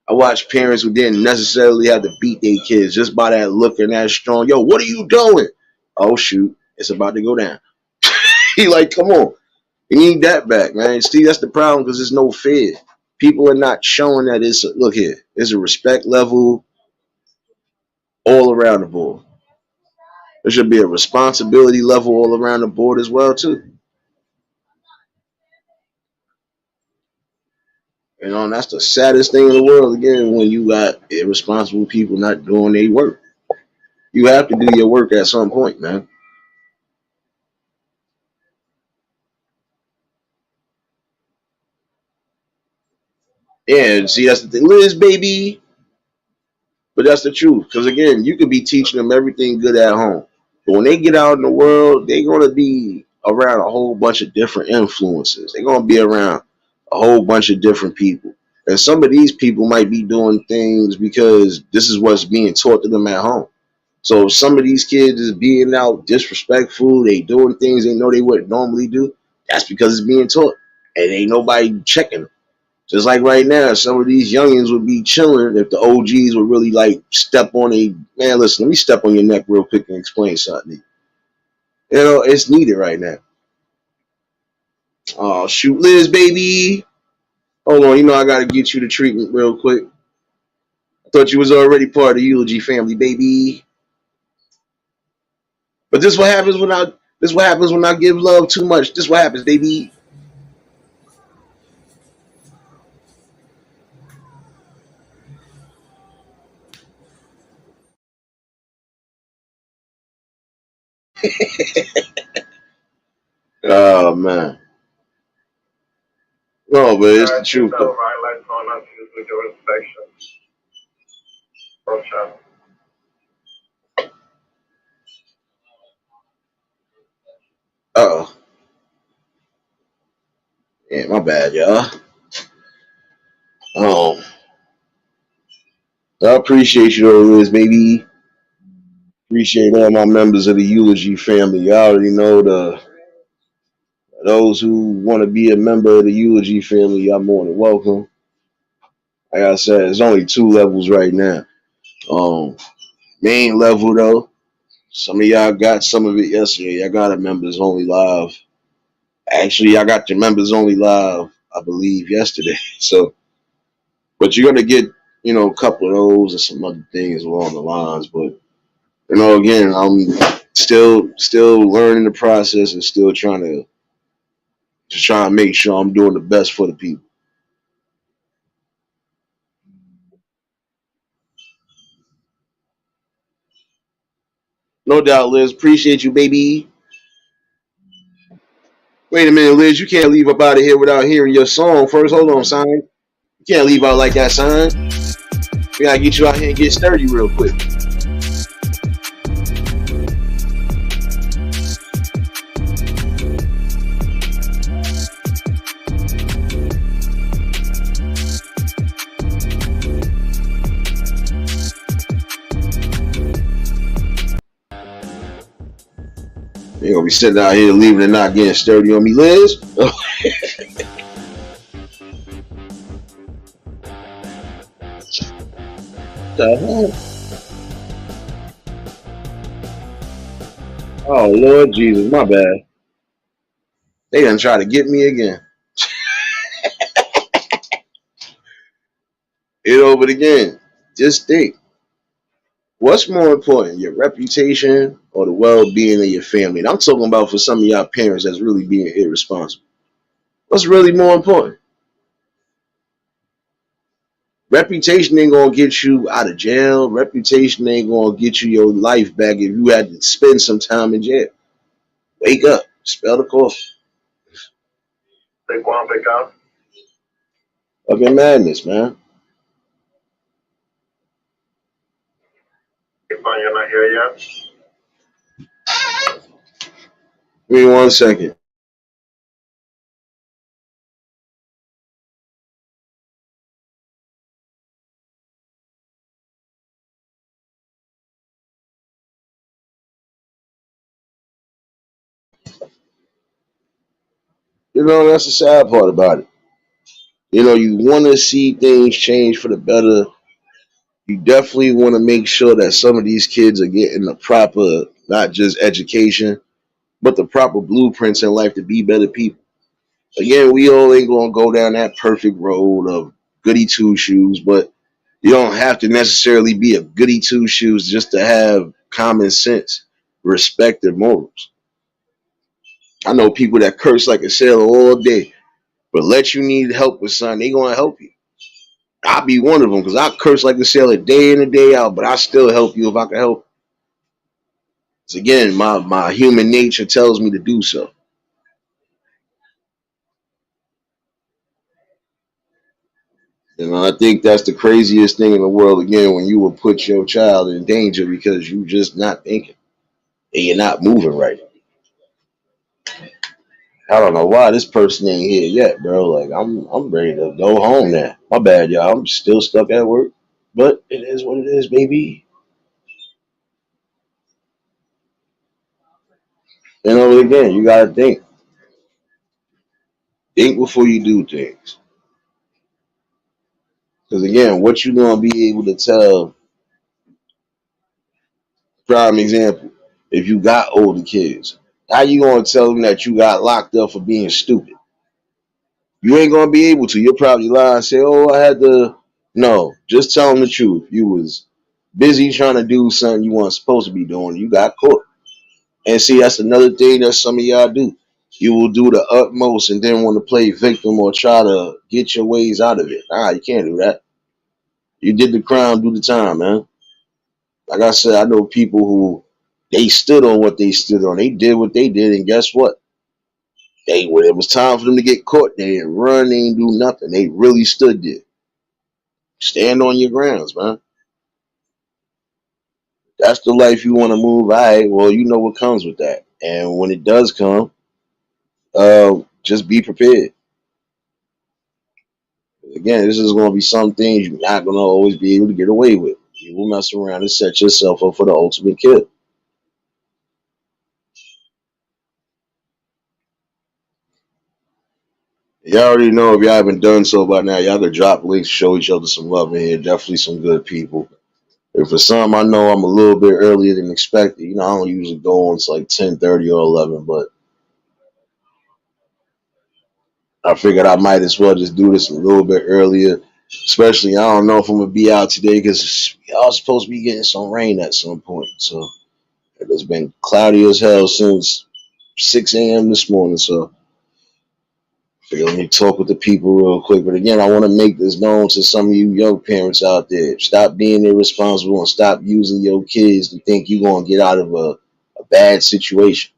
I watch parents who didn't necessarily have to beat their kids just by that look and that strong. Yo, what are you doing? Oh shoot, it's about to go down. He like, come on, you need that back, man. See, that's the problem because there's no fear. People are not showing that look here. There's a respect level all around the board. There should be a responsibility level all around the board as well too. And that's the saddest thing in the world. Again, when you got irresponsible people not doing their work, you have to do your work at some point, man. Yeah, see, that's the thing, Liz, baby. But that's the truth. Because again, you could be teaching them everything good at home, but when they get out in the world, they're gonna be around a whole bunch of different influences. They're gonna be around a whole bunch of different people. And some of these people might be doing things because this is what's being taught to them at home. So if some of these kids is being out disrespectful, they doing things they know they wouldn't normally do. That's because it's being taught, and ain't nobody checking them. Just like right now, some of these youngins would be chilling if the OGs would really like step on a man. Listen, let me step on your neck real quick and explain something. It's needed right now. Oh shoot, Liz, baby. Hold on, I gotta get you the treatment real quick. I thought you was already part of the eulogy family, baby. But this what happens when I give love too much. This what happens, baby. Oh man. No, but it's the truth though. Oh, yeah, my bad, y'all. Um, I appreciate you though, Liz, baby. Appreciate all my members of the eulogy family. You already know the those who want to be a member of the eulogy family. Y'all more than welcome. Like I said, it's only two levels right now. Um, Main level though, some of y'all got some of it yesterday. Y'all got a members only live. Actually, I got your members only live, I believe, yesterday. So, but you're gonna get, a couple of those and some other things along the lines. But again, I'm still learning the process and still trying to Just trying to make sure I'm doing the best for the people. No doubt, Liz. Appreciate you, baby. Wait a minute, Liz. You can't leave up out of here without hearing your song first. Hold on, son. You can't leave out like that, son. We gotta get you out here and get sturdy real quick. You gonna be sitting out here leaving and not getting sturdy on me, Liz. The hell? Oh Lord Jesus, my bad. They done try to get me again. It over again. Just think. What's more important, your reputation or the well-being of your family? And I'm talking about for some of y'all parents that's really being irresponsible. What's really more important? Reputation ain't gonna get you out of jail. Reputation ain't gonna get you your life back if you had to spend some time in jail. Wake up, spell the coffee. Fucking madness, man. You're not here yet? Give me 1 second. You know, that's the sad part about it. You know, you want to see things change for the better. You definitely want to make sure that some of these kids are getting the proper, not just education, but the proper blueprints in life to be better people. Again, we all ain't gonna go down that perfect road of goody two shoes, but you don't have to necessarily be a goody two shoes just to have common sense, respect, and morals. I know people that curse like a sailor all day, but let you need help with something, they gonna help you. I'll be one of them because I curse like a sailor day in and day out, but I still help you if I can help. So again, my human nature tells me to do so. And I think that's the craziest thing in the world. Again, when you will put your child in danger because you just not thinking and you're not moving right. I don't know why this person ain't here yet, bro. Like I'm ready to go home now. My bad, y'all. I'm still stuck at work, but it is what it is, baby. You know, again, you gotta think before you do things. Because again, what you gonna be able to tell? Prime example. If you got older kids, how you gonna tell them that you got locked up for being stupid? You ain't gonna be able to. You'll probably lie and say, "Oh, I had to." No, just tell them the truth. You was busy trying to do something you weren't supposed to be doing. You got caught. And see, that's another thing that some of y'all do. You will do the utmost and then want to play victim or try to get your ways out of it. Nah, you can't do that. You did the crime, do the time, man. Like I said, I know people who they stood on what they stood on. They did what they did, and guess what? They when it was time for them to get caught, they didn't run, they didn't do nothing. They really stood there. Stand on your grounds, man. That's the life you want to move. All right, well, you know what comes with that. And when it does come, just be prepared. Again, this is going to be some things you're not going to always be able to get away with. You will mess around and set yourself up for the ultimate kill. Y'all already know if y'all haven't done so by now, y'all could drop links, show each other some love in here. Definitely some good people. And for some, I know I'm a little bit earlier than expected. You know, I don't usually go on it's like 10:30 or 11, but I figured I might as well just do this a little bit earlier. Especially, I don't know if I'm gonna be out today because y'all supposed to be getting some rain at some point. So it's been cloudy as hell since 6 a.m. this morning. So Figure, let me talk with the people real quick. But again, I want to make this known to some of you young parents out there. Stop being irresponsible and stop using your kids to think you're going to get out of a bad situation.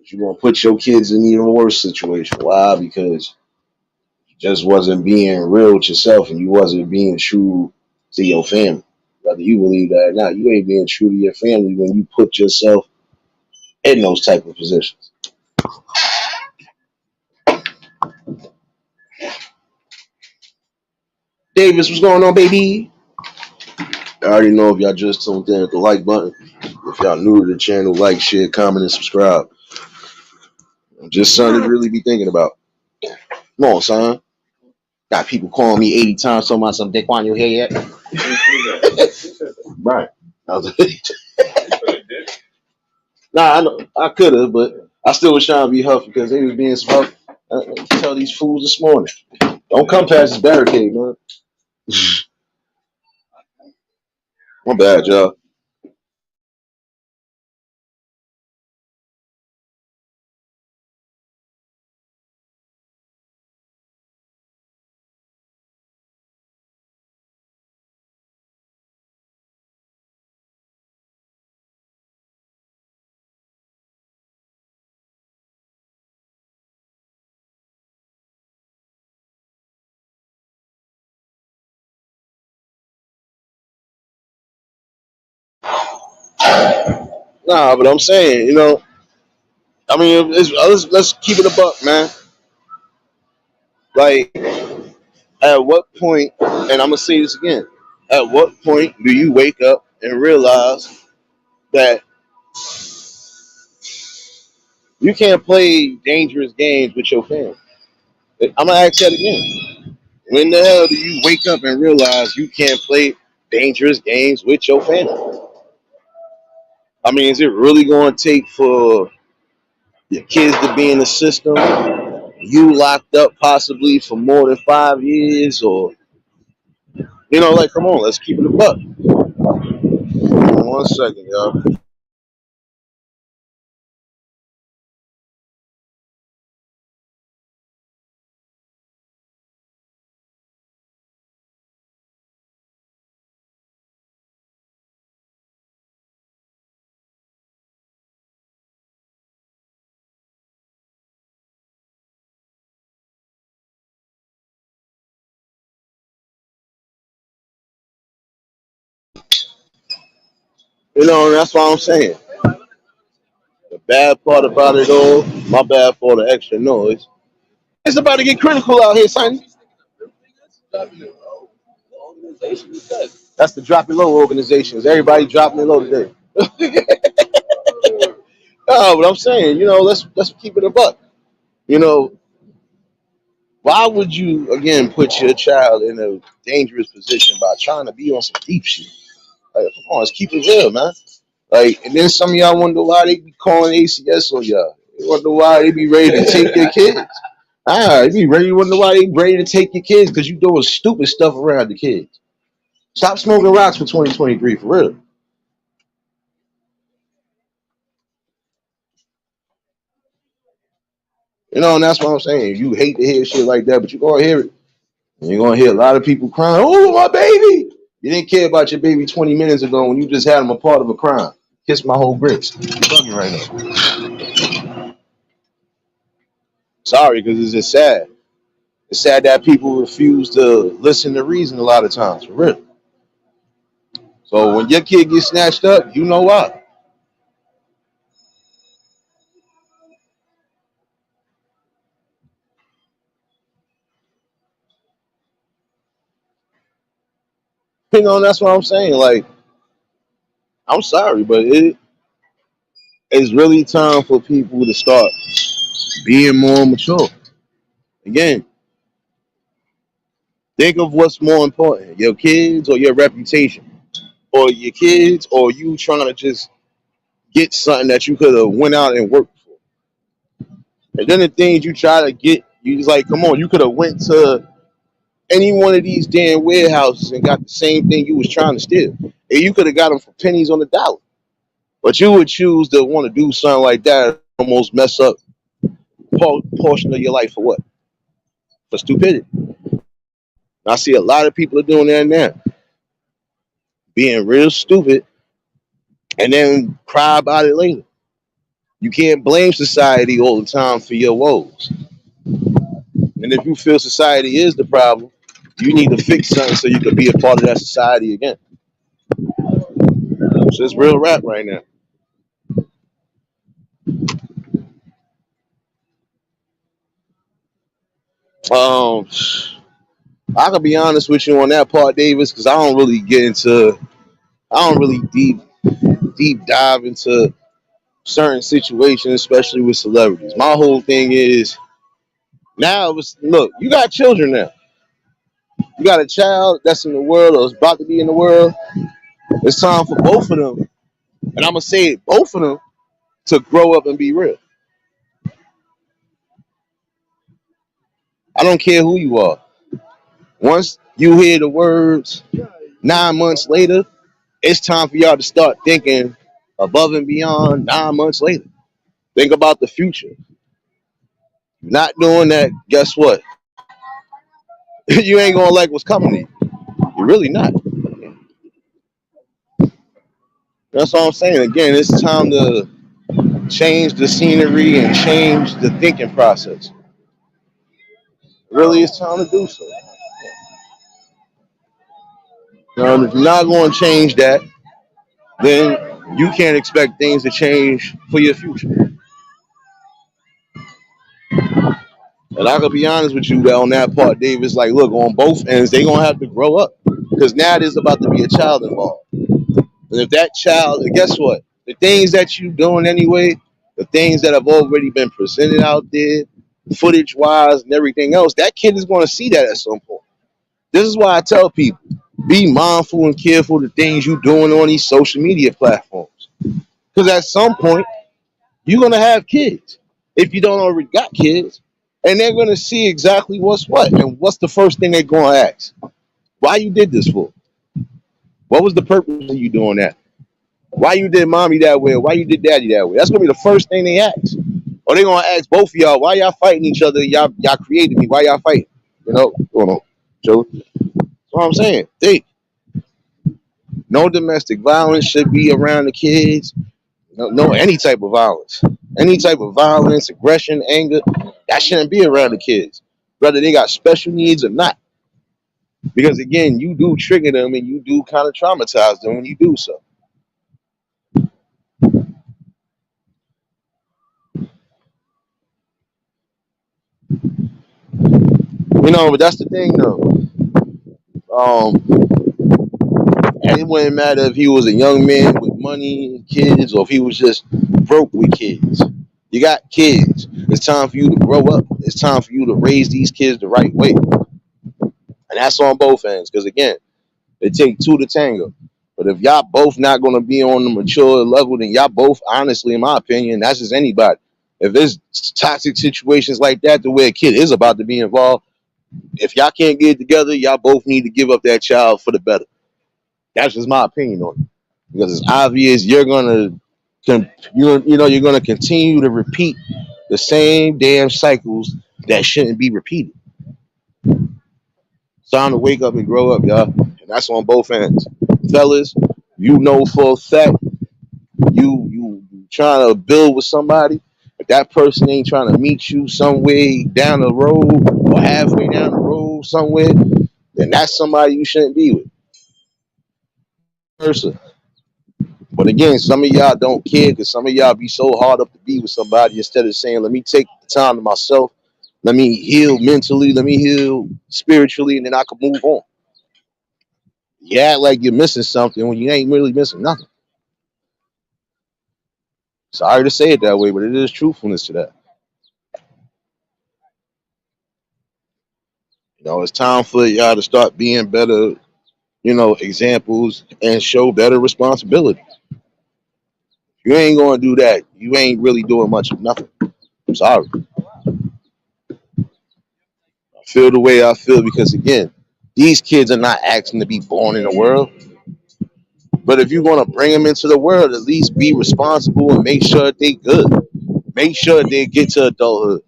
You're going to put your kids in an even worse situation. Why? Because you just wasn't being real with yourself and you wasn't being true to your family. Whether you believe that or not, you ain't being true to your family when you put yourself in those type of positions. Davis, what's going on, baby? I already know if y'all just tuned in at the like button. If y'all new to the channel, like, share, comment, and subscribe. Just something to really be thinking about. Come on, son. Got people calling me 80 times talking about some dick on your head yet. Right. I was like, nah, I know I could have, but I still was trying to be huffy because they was being smart. Tell these fools this morning. Don't come past this barricade, man. My bad, y'all. Nah, but I'm saying, I mean, let's keep it a buck, man. Like, at what point, and I'm gonna say this again, at what point do you wake up and realize that you can't play dangerous games with your family? I'm gonna ask that again. When the hell do you wake up and realize you can't play dangerous games with your family? I mean, is it really going to take for your kids to be in the system, you locked up possibly for more than 5 years, or like, come on, let's keep it a buck. 1 second, y'all. And that's what I'm saying. The bad part about it all, my bad for the extra noise. It's about to get critical out here, son. That's the drop it low organizations. Everybody dropping it low today. Oh, but I'm saying, let's keep it a buck. You know, why would you again put your child in a dangerous position by trying to be on some deep shit? Like, come on, let's keep it real, man. Like, and then some of y'all wonder why they be calling ACS on y'all. They wonder why they be ready to take your kids. They be ready. Wonder why they ready to take your kids because you doing stupid stuff around the kids. Stop smoking rocks for 2023, for real. And that's what I'm saying. You hate to hear shit like that, but you're gonna hear it. And you're gonna hear a lot of people crying, "Oh, my baby!" You didn't care about your baby 20 minutes ago when you just had him a part of a crime. Kiss my whole grits. You're bugging right now. Sorry, because it's just sad. It's sad that people refuse to listen to reason a lot of times, for real. So when your kid gets snatched up, you know why. That's what I'm saying. Like, I'm sorry, but it's really time for people to start being more mature. Again, think of what's more important, your kids or your reputation, or your kids or you trying to just get something that you could have went out and worked for. And then the things you try to get, you just like, come on, you could have went to any one of these damn warehouses and got the same thing you was trying to steal. And you could have got them for pennies on the dollar. But you would choose to want to do something like that, almost mess up portion of your life for what? for stupidity. I see a lot of people are doing that now, being real stupid and then cry about it later. You can't blame society all the time for your woes. And if you feel society is the problem, you need to fix something so you can be a part of that society again. So it's real rap right now. Um, I can be honest with you on that part, Davis, because I don't really deep dive into certain situations, especially with celebrities. My whole thing is now, look, you got children now. You got a child that's in the world or is about to be in the world. It's time for both of them, and I'm gonna say it, both of them, to grow up and be real. I don't care who you are. Once you hear the words 9 months later, it's time for y'all to start thinking above and beyond 9 months later. Think about the future. Not doing that, guess what? You ain't gonna like what's coming to you. You're really not. That's all I'm saying. Again, it's time to change the scenery and change the thinking process. Really, it's time to do so. If you're not going to change that, then you can't expect things to change for your future. And I can be honest with you that on that part, Dave, it's like, look, on both ends, they're gonna have to grow up because now there's about to be a child involved. And if that child, and guess what? The things that you doing anyway, the things that have already been presented out there, footage wise and everything else, that kid is going to see that at some point. This is why I tell people, be mindful and careful of the things you're doing on these social media platforms. Because at some point, you're going to have kids. If you don't already got kids, and they're going to see exactly what's what. And what's the first thing they're going to ask? Why you did this for? What was the purpose of you doing that? Why you did mommy that way? Why you did daddy that way? That's gonna be the first thing they ask. Or they gonna ask both of y'all, why y'all fighting each other? Y'all created me. Why y'all fighting? You know, hold on, Joe. That's what I'm saying. Think. No domestic violence should be around the kids. No any type of violence. Any type of violence, aggression, anger, that shouldn't be around the kids. Whether they got special needs or not. Because again, you do trigger them and you do kind of traumatize them when you do so. But that's the thing though. Um, And it wouldn't matter if he was a young man with money, kids, or if he was just broke with kids. You got kids. It's time for you to grow up. It's time for you to raise these kids the right way. And that's on both ends. Because again, it takes two to tango. But if y'all both not going to be on the mature level, then y'all both, honestly, in my opinion, that's just anybody. If there's toxic situations like that, to where a kid is about to be involved, if y'all can't get it together, y'all both need to give up that child for the better. That's just my opinion on it. Because it's obvious you're gonna continue to repeat the same damn cycles that shouldn't be repeated. It's time to wake up and grow up, y'all. And that's on both ends. Fellas, you know for a fact you trying to build with somebody. If that person ain't trying to meet you some way down the road or halfway down the road somewhere, then that's somebody you shouldn't be with. Person. But again, some of y'all don't care because some of y'all be so hard up to be with somebody instead of saying, let me take the time to myself. Let me heal mentally. Let me heal spiritually, and then I can move on. You act like you're missing something when you ain't really missing nothing. Sorry to say it that way, but it is truthfulness to that. It's time for y'all to start being better, examples and show better responsibility. If you ain't going to do that, you ain't really doing much of nothing. I'm sorry. I feel the way I feel because, again, these kids are not asking to be born in the world. But if you're going to bring them into the world, at least be responsible and make sure they good. Make sure they get to adulthood.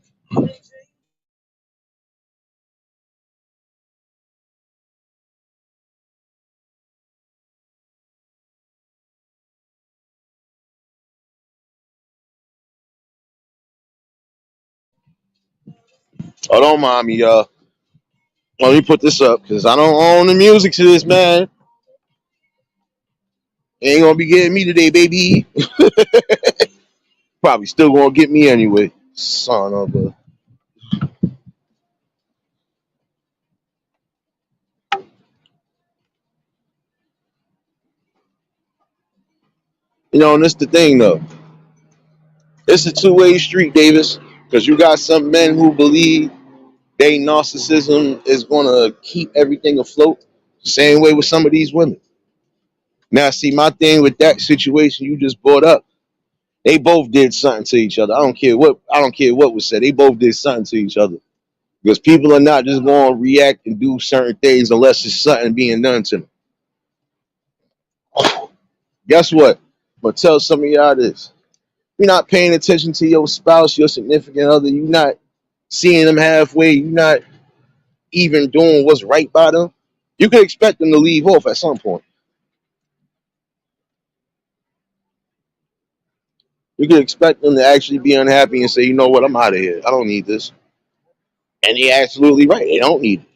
Oh, don't mind me, y'all. Let me put this up because I don't own the music to this, man. Ain't gonna be getting me today, baby. Probably still gonna get me anyway. Son of a. And that's the thing, though. It's a two-way street, Davis, because you got some men who believe they narcissism is gonna keep everything afloat. Same way with some of these women. Now, see, my thing with that situation you just brought up, they both did something to each other. I don't care what. I don't care what was said. They both did something to each other because people are not just going to react and do certain things unless it's something being done to them. Guess what? I'm gonna tell some of y'all this. You're not paying attention to your spouse, your significant other. You're not seeing them halfway. You're not even doing what's right by them. You could expect them to leave off at some point. You could expect them to actually be unhappy and say, you know what, I'm out of here. I don't need this. And they're absolutely right. They don't need it.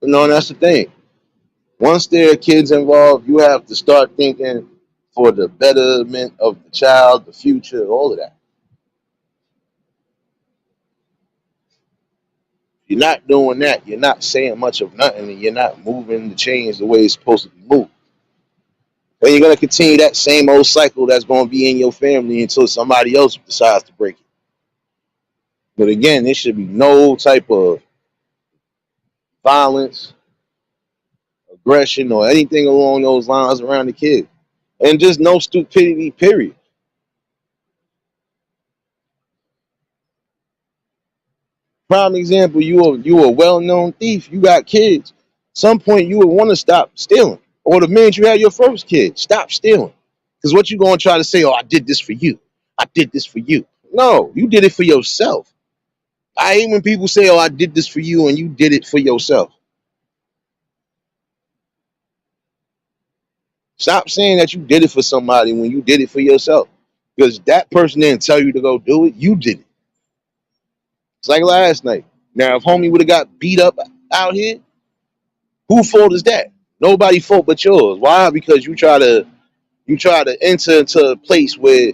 And that's the thing. Once there are kids involved, you have to start thinking for the betterment of the child, the future, all of that. You're not doing that. You're not saying much of nothing, and you're not moving the change the way it's supposed to be moved. And you're going to continue that same old cycle that's going to be in your family until somebody else decides to break it. But again, there should be no type of violence, aggression, or anything along those lines around the kid. And just no stupidity, period. Prime example, you a well-known thief. You got kids. Some point you would want to stop stealing. Or the minute you had your first kid, stop stealing. Because what you going to try to say, oh, I did this for you. I did this for you. No, you did it for yourself. I hate when people say, oh, I did this for you and you did it for yourself. Stop saying that you did it for somebody when you did it for yourself. Because that person didn't tell you to go do it. You did it. It's like last night. Now, if homie would have got beat up out here, whose fault is that? Nobody fault but yours. Why? Because you try to enter into a place where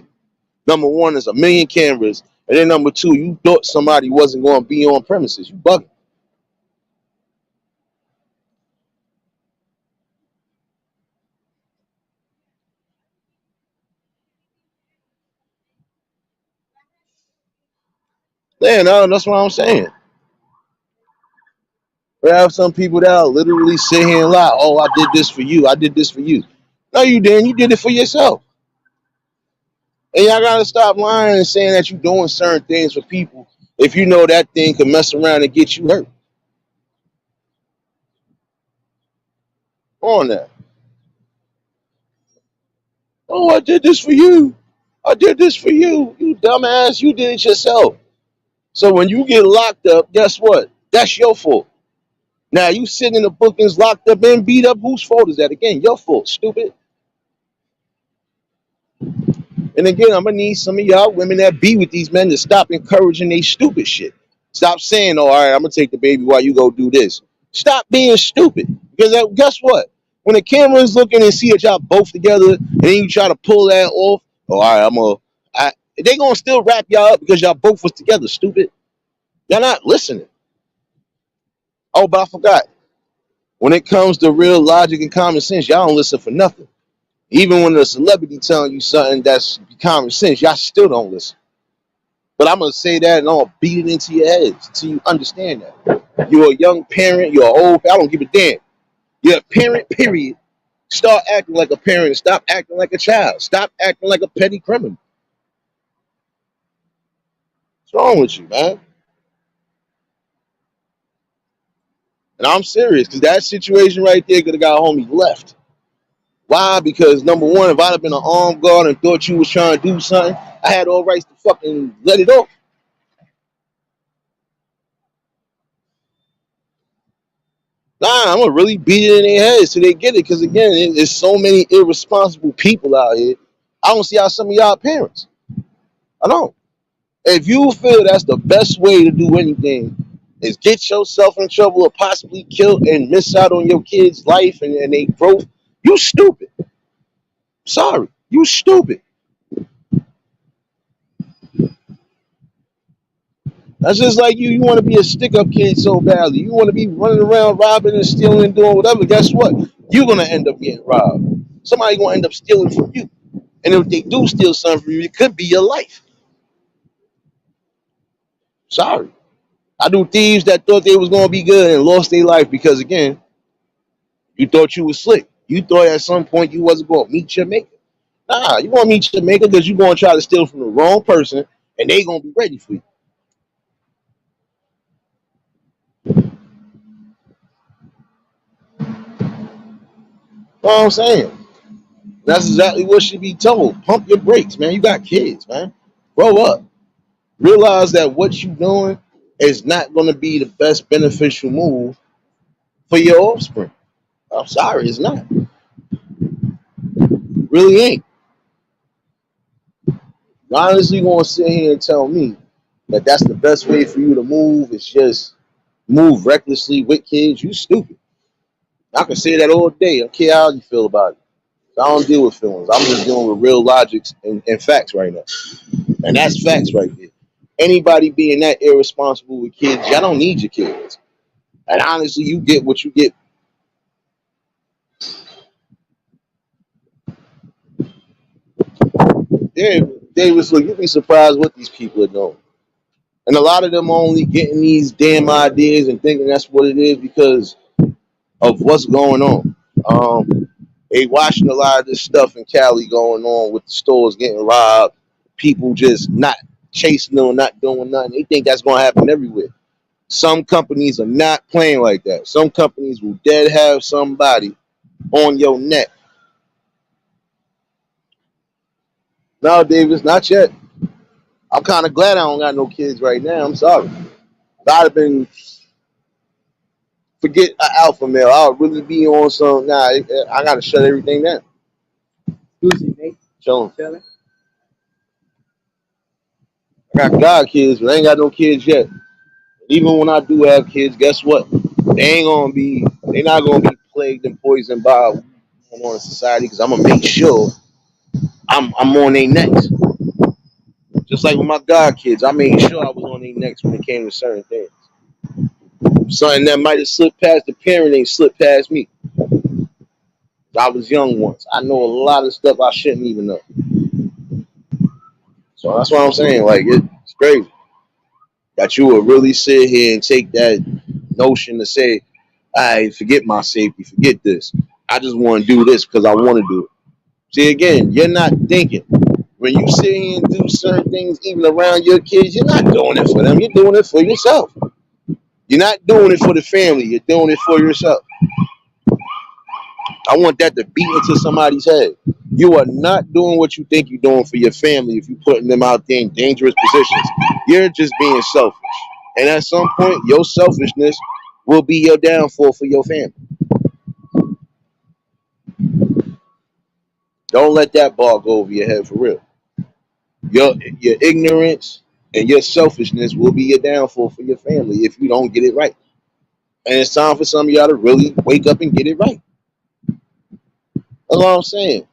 number one is a million cameras, and then number two, you thought somebody wasn't going to be on premises. You bugging. Yeah, no, that's what I'm saying. We have some people that literally sit here and lie. Oh, I did this for you. I did this for you. No, you didn't. You did it for yourself. And y'all gotta stop lying and saying that you're doing certain things for people if you know that thing could mess around and get you hurt. On that. Oh, I did this for you. I did this for you. You dumbass. You did it yourself. So when you get locked up, guess what? That's your fault. Now you sitting in the bookings locked up and beat up. Whose fault is that? Again, your fault, stupid. And again, I'm gonna need some of y'all women that be with these men to stop encouraging they stupid shit. Stop saying, "Oh, all right, I'm gonna take the baby while you go do this." Stop being stupid. Because guess what? When the camera is looking and see that y'all both together, and then you try to pull that off, oh, all right, they gonna still wrap y'all up because y'all both was together. Stupid. Y'all not listening. Oh, but I forgot. When it comes to real logic and common sense, y'all don't listen for nothing. Even when a celebrity telling you something that's common sense, y'all still don't listen. But I'm gonna say that and I'll beat it into your heads until you understand that. You're a young parent, you're old, I don't give a damn. You're a parent, period. Start acting like a parent, stop acting like a child. Stop acting like a petty criminal. What's wrong with you, man? And I'm serious, because that situation right there could have got homie left. Why? Because number one, if I'd have been an armed guard and thought you was trying to do something, I had all rights to fucking let it off. Nah, I'm gonna really beat it in their heads so they get it. Because again, there's so many irresponsible people out here. I don't see how some of y'all parents. I don't. If you feel that's the best way to do anything is get yourself in trouble or possibly kill and miss out on your kid's life and their growth, you stupid. Sorry, you stupid. That's just like you. You want to be a stick-up kid so badly. You want to be running around robbing and stealing and doing whatever. Guess what? You're gonna end up getting robbed. Somebody gonna end up stealing from you. And if they do steal something from you, it could be your life. Sorry. I knew thieves that thought they was gonna be good and lost their life because again, you thought you was slick. You thought at some point you wasn't gonna meet your maker. Nah, you gonna meet your maker because you gonna try to steal from the wrong person and they gonna be ready for you. You know what I'm saying? That's exactly what should be told. Pump your brakes, man. You got kids, man. Grow up. Realize that what you doing is not gonna be the best beneficial move for your offspring. I'm sorry, it's not. Really ain't. You honestly gonna sit here and tell me that that's the best way for you to move? It's just move recklessly with kids. You stupid. I can say that all day. I don't care how you feel about it. I don't deal with feelings. I'm just dealing with real logics and facts right now. And that's facts right there. Anybody being that irresponsible with kids, y'all don't need your kids. And honestly, you get what you get. Yeah, Davis, look, you'd be surprised what these people are doing. And a lot of them are only getting these damn ideas and thinking that's what it is because of what's going on. They watching a lot of this stuff in Cali going on with the stores getting robbed, people just not chasing them, not doing nothing. They think that's going to happen everywhere. Some companies are not playing like that. Some companies will dead have somebody on your neck. No, Davis, not yet. I'm kind of glad I don't got no kids right now. I'm sorry. I'd have been forget an alpha male. I'll really be on some. Nah, I gotta shut everything down. Who's it, Nate? Chilling. Chilling? I got God kids, but I ain't got no kids yet. Even when I do have kids, guess what? They ain't gonna be. They not gonna be plagued and poisoned by what's going on in society because I'm gonna make sure I'm on their necks. Just like with my God kids, I made sure I was on their necks when it came to certain things. Something that might have slipped past the parent ain't slipped past me. I was young once. I know a lot of stuff I shouldn't even know. So that's what I'm saying. Like it's crazy that you would really sit here and take that notion to say, "I forget my safety, forget this. I just want to do this because I want to do it." See, again, you're not thinking. When you sit here and do certain things, even around your kids, you're not doing it for them. You're doing it for yourself. You're not doing it for the family. You're doing it for yourself. I want that to beat into somebody's head. You are not doing what you think you're doing for your family if you're putting them out there in dangerous positions. You're just being selfish. And at some point, your selfishness will be your downfall for your family. Don't let that ball go over your head for real. Your ignorance and your selfishness will be your downfall for your family if you don't get it right. And it's time for some of y'all to really wake up and get it right. That's what I'm saying.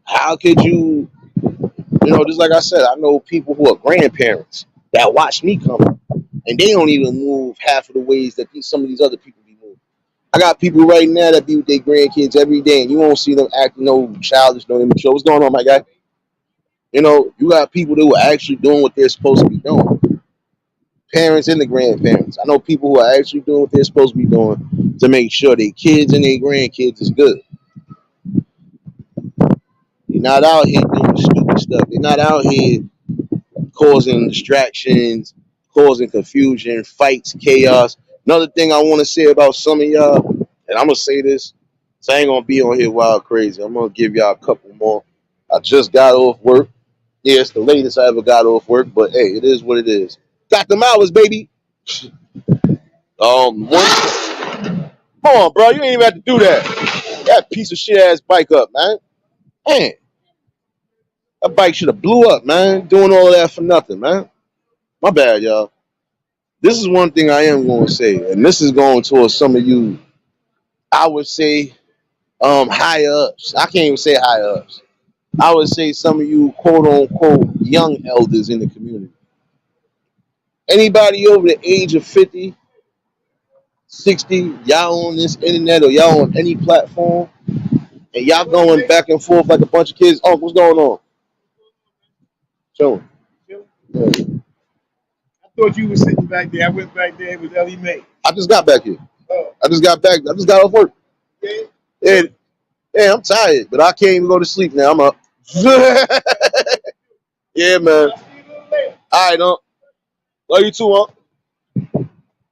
How could just like I said, I know people who are grandparents that watch me come up, and they don't even move half of the ways that some of these other people be moving. I got people right now that be with their grandkids every day, and you won't see them acting no childish, no immature. What's going on, my guy? You got people who are actually doing what they're supposed to be doing. Parents and the grandparents. I know people who are actually doing what they're supposed to be doing to make sure their kids and their grandkids is good. They're not out here doing stupid stuff. They're not out here causing distractions, causing confusion, fights, chaos. Another thing I want to say about some of y'all, and I'm gonna say this, so I ain't gonna be on here wild crazy. I'm gonna give y'all a couple more. I just got off work. Yeah, it's the latest I ever got off work, but hey, it is what it is. Got them hours, baby. One, come on, bro. You ain't even have to do that. That piece of shit ass bike up, man. Man, That bike should have blew up, man. Doing all of that for nothing, man. My bad, y'all. This is one thing I am going to say, and this is going towards some of you. I would say higher ups. I can't even say higher ups. I would say some of you quote unquote young elders in the community. Anybody over the age of 50, 60, y'all on this internet or y'all on any platform, and y'all going back and forth like a bunch of kids. Oh, what's going on? Show me. I thought you were sitting back there. I went back there with Ellie Mae. I just got back here. Oh, I just got back. I just got off work. okay. Yeah, yeah, I'm tired, but I can't even go to sleep now. I'm up. Yeah, man. I'll see you a little later. All right, love you too, huh?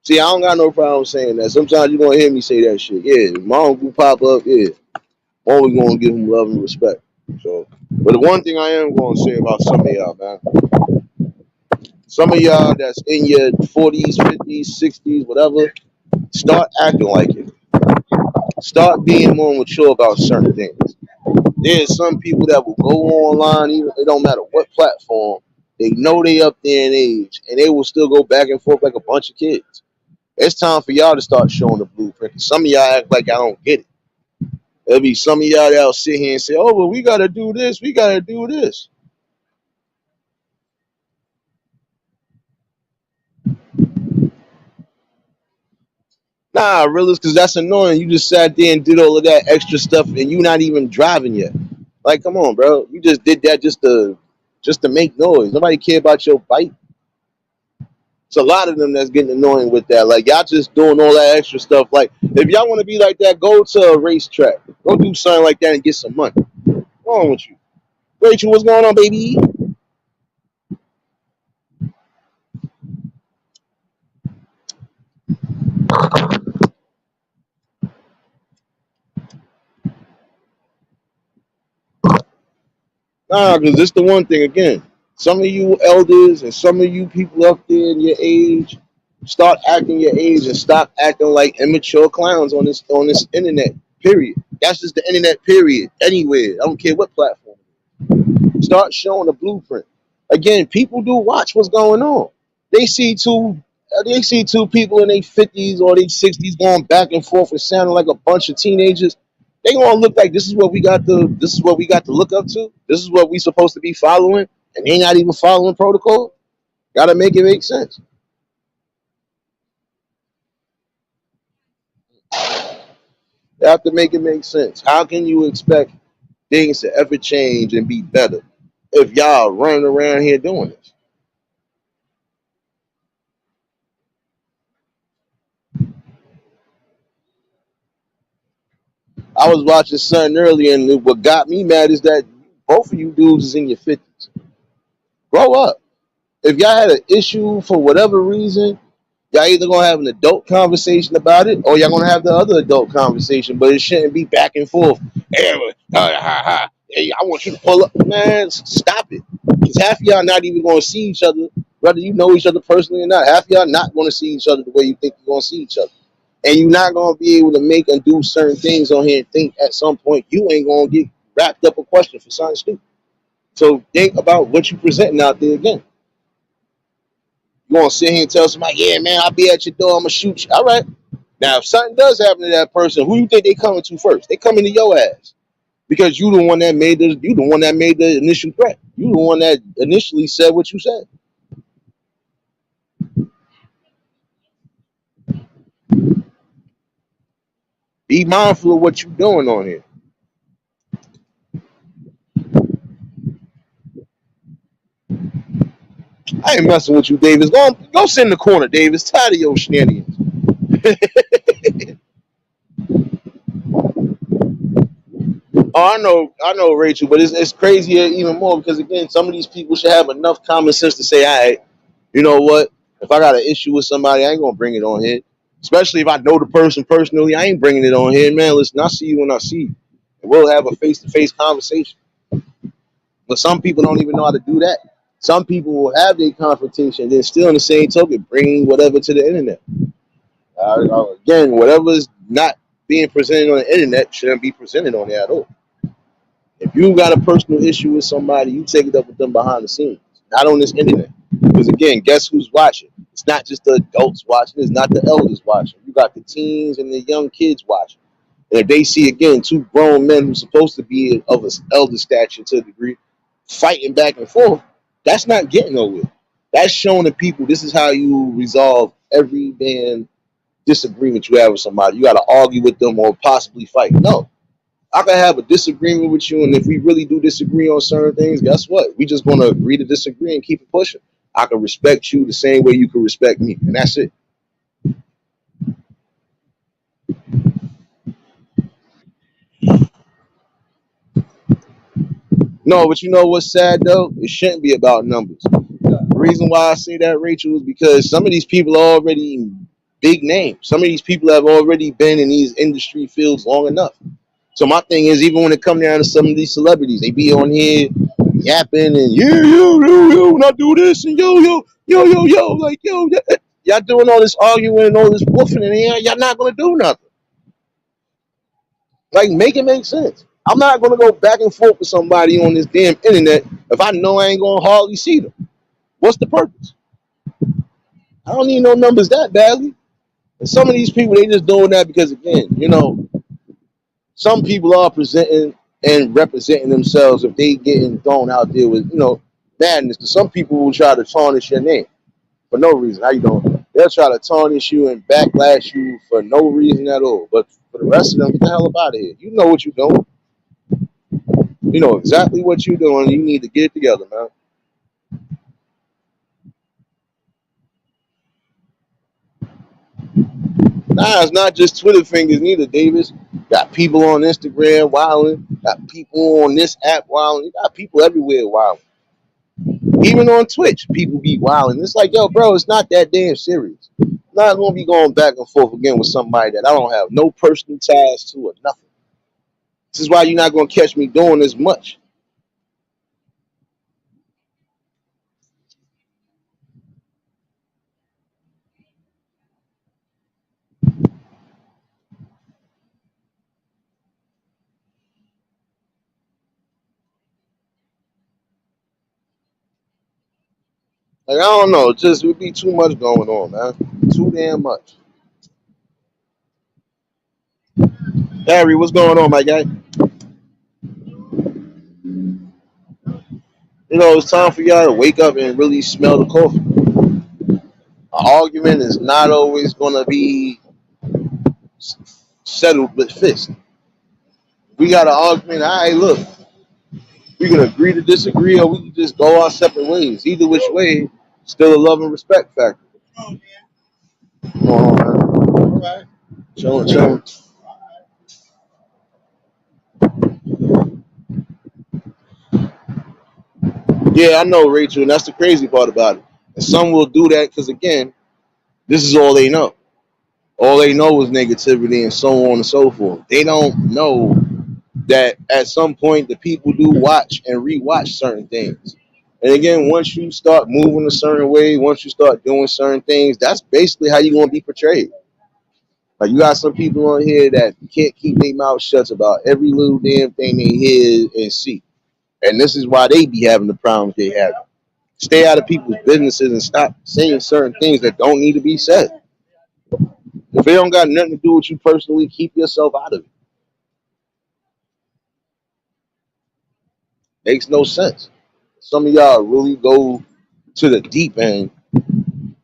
See, I don't got no problem saying that. Sometimes you're gonna hear me say that shit. Yeah, if my uncle pop up, yeah, always gonna give him love and respect. So, but the one thing I am gonna say about some of y'all, man, some of y'all that's in your 40s, 50s, 60s, whatever, start acting like it. Start being more mature about certain things. There's some people that will go online, even it don't matter what platform. They know they up there in age, and they will still go back and forth like a bunch of kids. It's time for y'all to start showing the blueprint. Some of y'all act like I don't get it. There'll be some of y'all that'll sit here and say, "Oh, well, we gotta do this. We gotta do this." Nah, realist, because that's annoying. You just sat there and did all of that extra stuff, and you not even driving yet. Like, come on, bro. You just did that just to make noise. Nobody care about your bike. It's a lot of them that's getting annoying with that. Like, y'all just doing all that extra stuff. Like, if y'all want to be like that, go to a racetrack. Go do something like that and get some money. What's wrong with you? Rachel, what's going on, baby? Nah, because this the one thing again. Some of you elders and some of you people up there in your age, start acting your age and stop acting like immature clowns on this internet. Period. That's just the internet. Period. Anywhere. I don't care what platform. Start showing the blueprint. Again, people do watch what's going on. They see two. They see two people in their 50s or their 60s going back and forth and sounding like a bunch of teenagers. They gonna look like this is what we got to look up to. This is what we supposed to be following, and they not even following protocol. Gotta make it make sense. You have to make it make sense. How can you expect things to ever change and be better if y'all running around here doing this? I was watching something earlier, and what got me mad is that both of you dudes is in your 50s. Grow up. If y'all had an issue for whatever reason, y'all either gonna have an adult conversation about it, or y'all gonna have the other adult conversation. But it shouldn't be back and forth. Hey, hey, I want you to pull up, man. Stop it, because half of y'all not even gonna see each other, whether you know each other personally or not. Half of y'all not gonna see each other the way you think you're gonna see each other, and you're not gonna be able to make and do certain things on here and think at some point you ain't gonna get wrapped up a question for something stupid. So think about what you're presenting out there again. You want to sit here and tell somebody, yeah, man, I'll be at your door. I'm going to shoot you. All right. Now, if something does happen to that person, who do you think they coming to first? They coming to your ass because you the one that made the initial threat. You the one that initially said what you said. Be mindful of what you're doing on here. I ain't messing with you, Davis. Go sit in the corner, Davis. Tired of your shenanigans. Oh, I know, Rachel, but it's crazier even more because again, some of these people should have enough common sense to say, all right, you know what? If I got an issue with somebody, I ain't gonna bring it on here. Especially if I know the person personally, I ain't bringing it on here, man. Listen, I'll see you when I see you, and we'll have a face-to-face conversation. But some people don't even know how to do that. Some people will have their confrontation, then still in the same token, bringing whatever to the internet. Again, whatever is not being presented on the internet shouldn't be presented on there at all. If you got a personal issue with somebody, you take it up with them behind the scenes, not on this internet. Because again, guess who's watching? It's not just the adults watching, it's not the elders watching. You got the teens and the young kids watching. And if they see again two grown men who's supposed to be of an elder stature to a degree, fighting back and forth, that's not getting nowhere. That's showing the people this is how you resolve every damn disagreement you have with somebody. You got to argue with them or possibly fight. No, I can have a disagreement with you, and if we really do disagree on certain things, guess what? We just gonna agree to disagree and keep it pushing. I can respect you the same way you can respect me, and that's it. No, but you know what's sad though? It shouldn't be about numbers. The reason why I say that, Rachel, is because some of these people are already big names. Some of these people have already been in these industry fields long enough. So my thing is, even when it come down to some of these celebrities, they be on here yapping and when I do this and like y'all doing all this arguing and all this woofing and y'all not gonna do nothing. Like make it make sense. I'm not gonna go back and forth with somebody on this damn internet if I know I ain't gonna hardly see them. What's the purpose? I don't need no numbers that badly. And some of these people they just doing that because again, some people are presenting and representing themselves if they getting thrown out there with madness. Because some people will try to tarnish your name for no reason. How you doing? They'll try to tarnish you and backlash you for no reason at all. But for the rest of them, get the hell up out of here. You know what you're doing. You know exactly what you're doing. You need to get it together, man. Nah, it's not just Twitter fingers neither, Davis. Got people on Instagram wilding. Got people on this app wilding. You got people everywhere wilding. Even on Twitch, people be wilding. It's like, yo, bro, it's not that damn serious. I'm not gonna be going back and forth again with somebody that I don't have no personal ties to or nothing. This is why you're not gonna catch me doing as much. Like I don't know, just would be too much going on, man. Too damn much. Harry, what's going on, my guy? It's time for y'all to wake up and really smell the coffee. An argument is not always gonna be settled with fist. We got an argument. All right, look, we can agree to disagree, or we can just go our separate ways. Either which way, still a love and respect factor. Come on, man. All right. Chilling, chilling. Yeah, I know, Rachel, and that's the crazy part about it. And some will do that because, again, this is all they know. All they know is negativity and so on and so forth. They don't know that at some point the people do watch and rewatch certain things. And again, once you start moving a certain way, once you start doing certain things, that's basically how you're going to be portrayed. Like you got some people on here that can't keep their mouth shut about every little damn thing they hear and see. And this is why they be having the problems they have. Stay out of people's businesses and stop saying certain things that don't need to be said. If it don't got nothing to do with you personally, keep yourself out of it. Makes no sense. Some of y'all really go to the deep end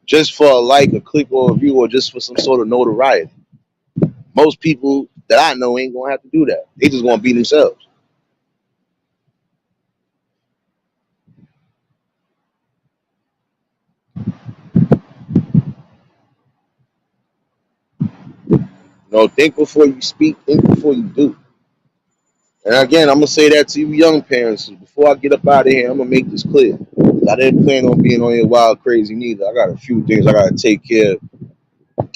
just for a like, a click, or a view, or just for some sort of notoriety. Most people that I know ain't gonna have to do that. They just gonna be themselves. Think before you speak, think before you do. And again, I'm gonna say that to you young parents. Before I get up out of here, I'm gonna make this clear. I didn't plan on being on here wild crazy neither. I got a few things I gotta take care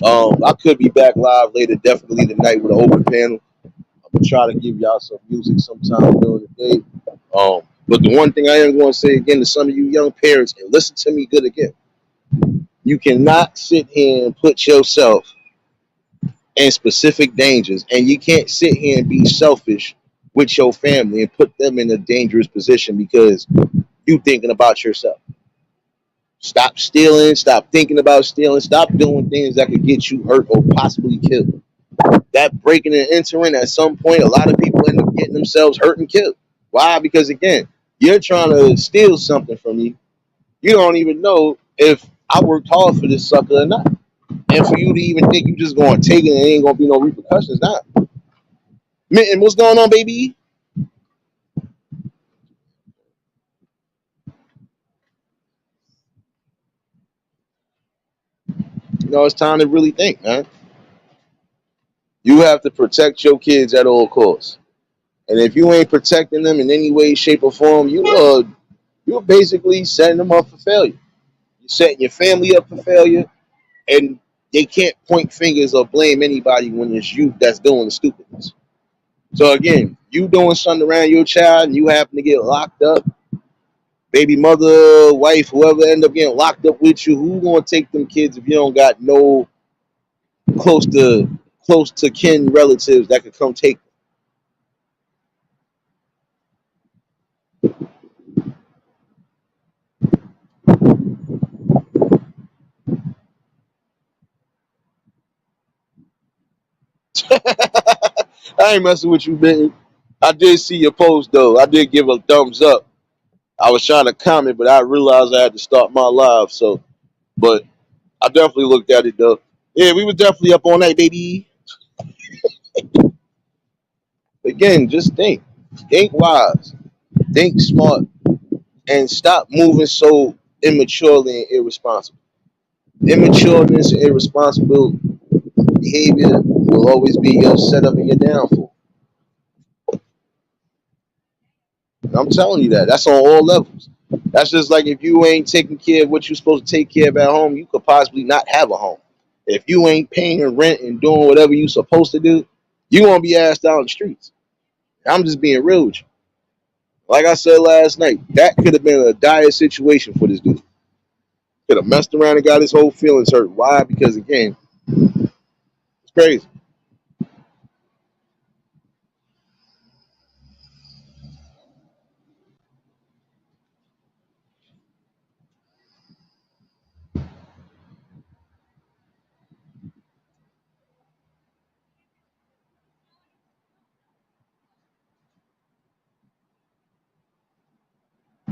of. I could be back live later, definitely tonight with an open panel. I'm gonna try to give y'all some music sometime during the day. But the one thing I am going to say again to some of you young parents, and listen to me good again, you cannot sit here and put yourself in specific dangers, and you can't sit here and be selfish with your family and put them in a dangerous position because you thinking about yourself. Stop stealing. Stop thinking about stealing. Stop doing things that could get you hurt or possibly killed. That breaking and entering, at some point, a lot of people end up getting themselves hurt and killed. Why? Because again, you're trying to steal something from me. You don't even know if I worked hard for this sucker or not. And for you to even think you just going to take it and ain't going to be no repercussions now. Mitten, what's going on, baby? It's time to really think, man. You have to protect your kids at all costs. And if you ain't protecting them in any way, shape, or form, you're basically setting them up for failure. You're setting your family up for failure, and they can't point fingers or blame anybody when it's you that's doing the stupidness. So again, you doing something around your child and you happen to get locked up, baby mother, wife, whoever end up getting locked up with you, who gonna take them kids if you don't got no close to close to kin relatives that could come take them? I ain't messing with you, man. I did see your post though. I did give a thumbs up. I was trying to comment, but I realized I had to start my live. So, but I definitely looked at it though. Yeah, we was definitely up on that, baby. Again, just think wise, think smart, and stop moving so immaturely and irresponsible. Immatureness and irresponsible behavior will always be your setup and your downfall. And I'm telling you that. That's on all levels. That's just like if you ain't taking care of what you're supposed to take care of at home, you could possibly not have a home. If you ain't paying rent and doing whatever you're supposed to do, you won't be asked out on the streets. I'm just being real with you. Like I said last night, that could have been a dire situation for this dude. Could have messed around and got his whole feelings hurt. Why? Because again, it's crazy.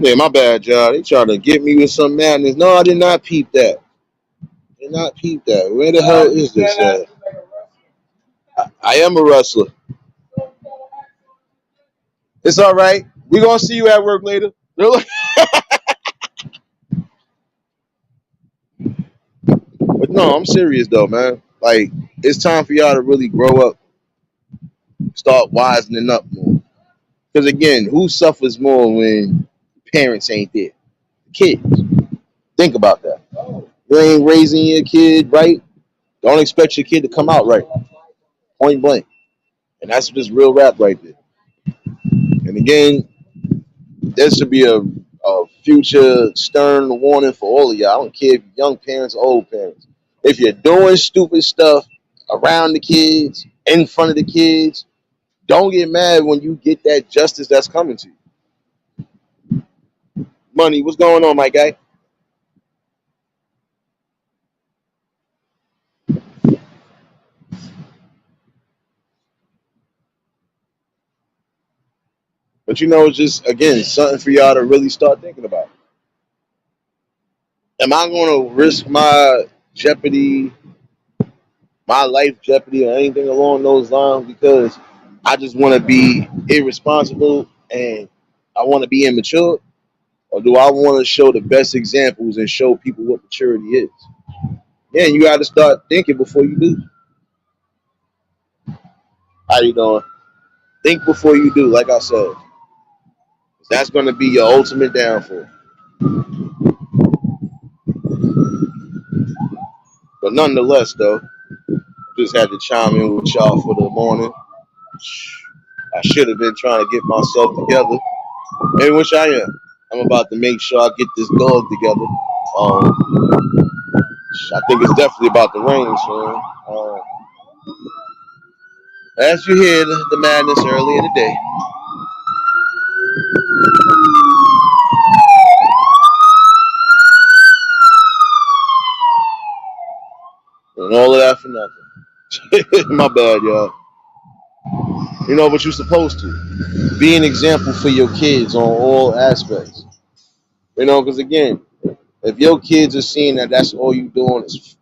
Yeah, my bad, y'all. They trying to get me with some madness. No, I did not peep that. Did not peep that. Where the hell is this at? I am a wrestler. It's all right. We're gonna see you at work later. Really? But no, I'm serious though, man. Like, it's time for y'all to really grow up, start wisening up more. Because again, who suffers more when parents ain't there? Kids. Think about that. You ain't raising your kid right. Don't expect your kid to come out right. Point blank. And that's just real rap right there. And again, there should be a future stern warning for all of y'all. I don't care if you're young parents or old parents. If you're doing stupid stuff around the kids, in front of the kids, don't get mad when you get that justice that's coming to you. Money, what's going on, my guy? But it's just again something for y'all to really start thinking about. Am I going to risk jeopardy, my life jeopardy, or anything along those lines because I just want to be irresponsible and I want to be immature? Or do I want to show the best examples and show people what maturity is? Yeah, you got to start thinking before you do. How you doing? Think before you do, like I said. That's going to be your ultimate downfall. But nonetheless, though, just had to chime in with y'all for the morning. I should have been trying to get myself together, in which I am. I'm about to make sure I get this dog together. I think it's definitely about to rain soon. As you hear the madness early in the day, and all of that for nothing. My bad, y'all. You know what you're supposed to. Be an example for your kids on all aspects. You know, because again, if your kids are seeing that that's all you doing is,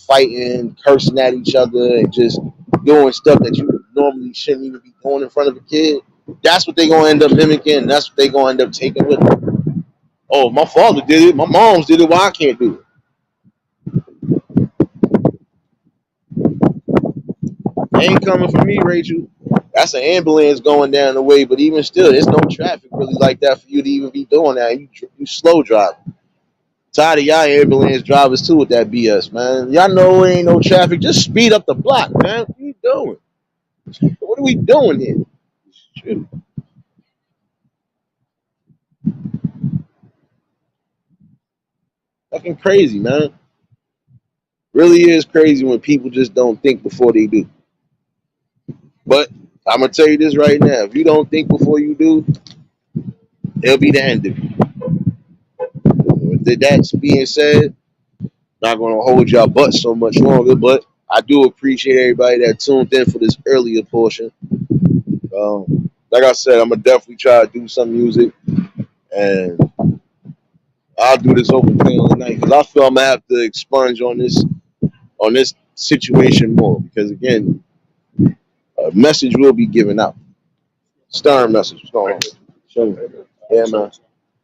fighting, cursing at each other, and just doing stuff that you normally shouldn't even be doing in front of a kid, that's what they're going to end up mimicking. That's what they're going to end up taking with them. Oh, my father did it. My mom's did it. Why I can't do it? Ain't coming for me, Rachel. That's an ambulance going down the way, but even still, there's no traffic really like that for you to even be doing that. You slow driving. Tired of y'all ambulance drivers too with that BS, man. Y'all know there ain't no traffic. Just speed up the block, man. What are you doing? What are we doing here? Shoot. Fucking crazy, man. Really is crazy when people just don't think before they do. But I'm gonna tell you this right now: if you don't think before you do, it'll be the end of you. With that being said, not gonna hold y'all butt so much longer, but I do appreciate everybody that tuned in for this earlier portion. Like I said, I'm gonna definitely try to do some music, and I'll do this open play on the night because I feel I'm gonna have to expunge on this situation more because again, a message will be given out. Stern message. What's going on? Show me. Yeah, man.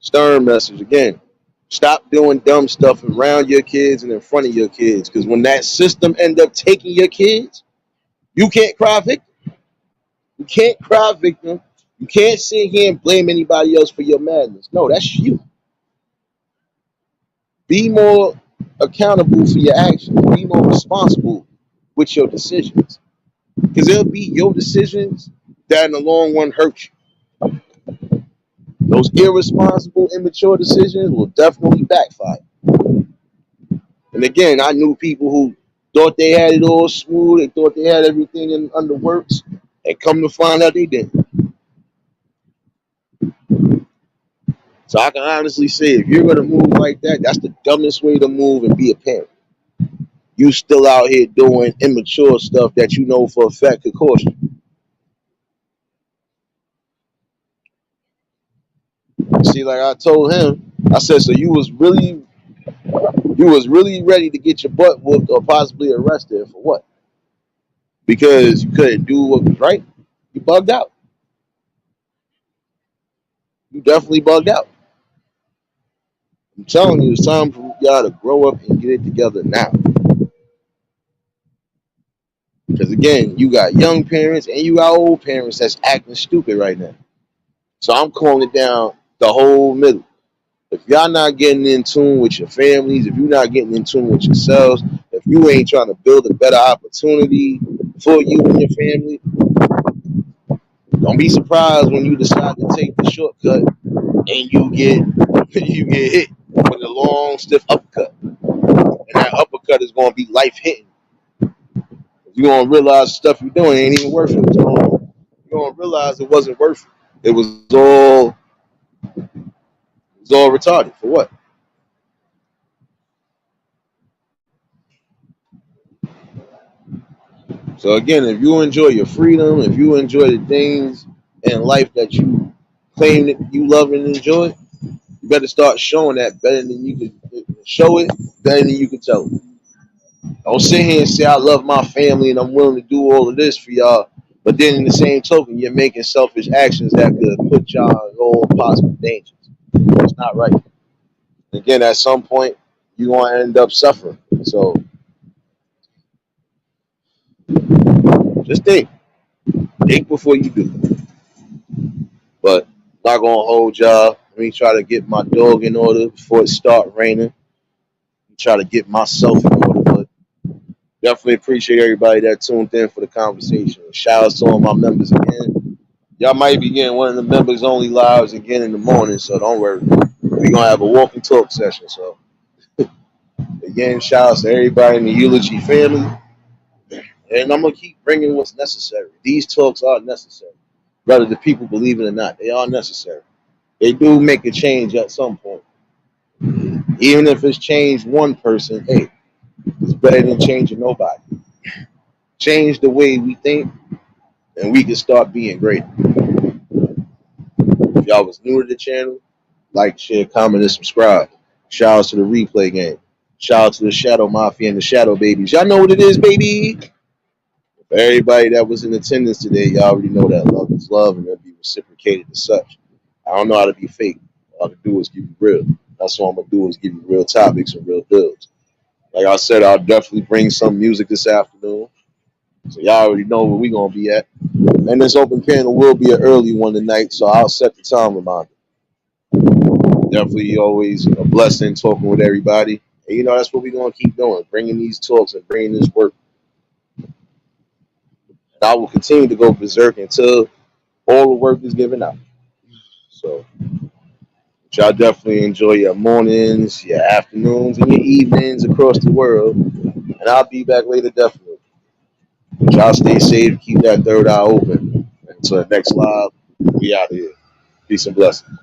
Stern message again. Stop doing dumb stuff around your kids and in front of your kids because when that system end up taking your kids, you can't cry victim. You can't cry victim. You can't sit here and blame anybody else for your madness. No, that's you. Be more accountable for your actions. Be more responsible with your decisions. Because it'll be your decisions that in the long run hurt you. Those irresponsible, immature decisions will definitely backfire. And again, I knew people who thought they had it all smooth, they thought they had everything in under works, and come to find out they didn't. So I can honestly say if you're gonna move like that, that's the dumbest way to move and be a parent. You still out here doing immature stuff that you know for a fact could cost you. See, like I told him, I said, so you was really ready to get your butt whooped or possibly arrested for what? Because you couldn't do what was right. You bugged out. You definitely bugged out. I'm telling you, it's time for y'all to grow up and get it together now. Because again, you got young parents and you got old parents that's acting stupid right now. So I'm calling it down the whole middle. If y'all not getting in tune with your families, if you're not getting in tune with yourselves, if you ain't trying to build a better opportunity for you and your family, don't be surprised when you decide to take the shortcut and you get you get hit with a long, stiff uppercut. And that uppercut is gonna be life hitting. You're gonna realize the stuff you're doing ain't even worth it. You're gonna realize it wasn't worth it. It was all retarded. For what? So again, if you enjoy your freedom, if you enjoy the things in life that you claim that you love and enjoy, you better start showing that better than you can show it, better than you can tell it. Don't sit here and say I love my family and I'm willing to do all of this for y'all, but then in the same token, you're making selfish actions that could put y'all in all possible dangers. It's not right. Again, at some point, you're gonna end up suffering. So just think before you do. But not gonna hold y'all. Let me try to get my dog in order before it start raining. Try to get myself in order. But definitely appreciate everybody that tuned in for the conversation. Shout out to all my members again. Y'all might be getting one of the members only lives again in the morning, so don't worry. We're gonna have a walk and talk session. So again, shout out to everybody in the Eulogy family. And I'm gonna keep bringing what's necessary. These talks are necessary, whether the people believe it or not. They are necessary. They do make a change at some point, even if it's changed one person. Hey, it's better than changing nobody. Change the way we think, and we can start being great. If y'all was new to the channel, like, share, comment, and subscribe. Shout out to the replay game. Shout out to the Shadow Mafia and the Shadow Babies. Y'all know what it is, baby. For everybody that was in attendance today, y'all already know that love is love and it'll be reciprocated as such. I don't know how to be fake. All I can do is give you real. That's what I'm gonna do is give you real topics and real builds. Like I said, I'll definitely bring some music this afternoon. So y'all already know where we gonna be at. And this open panel will be an early one tonight, so I'll set the time reminder. Definitely always a blessing talking with everybody. And that's what we're gonna keep doing, bringing these talks and bringing this work. And I will continue to go berserk until all the work is given out. So y'all definitely enjoy your mornings, your afternoons, and your evenings across the world. And I'll be back later definitely. Y'all stay safe, keep that third eye open. Until the next live, we out here. Peace and blessings.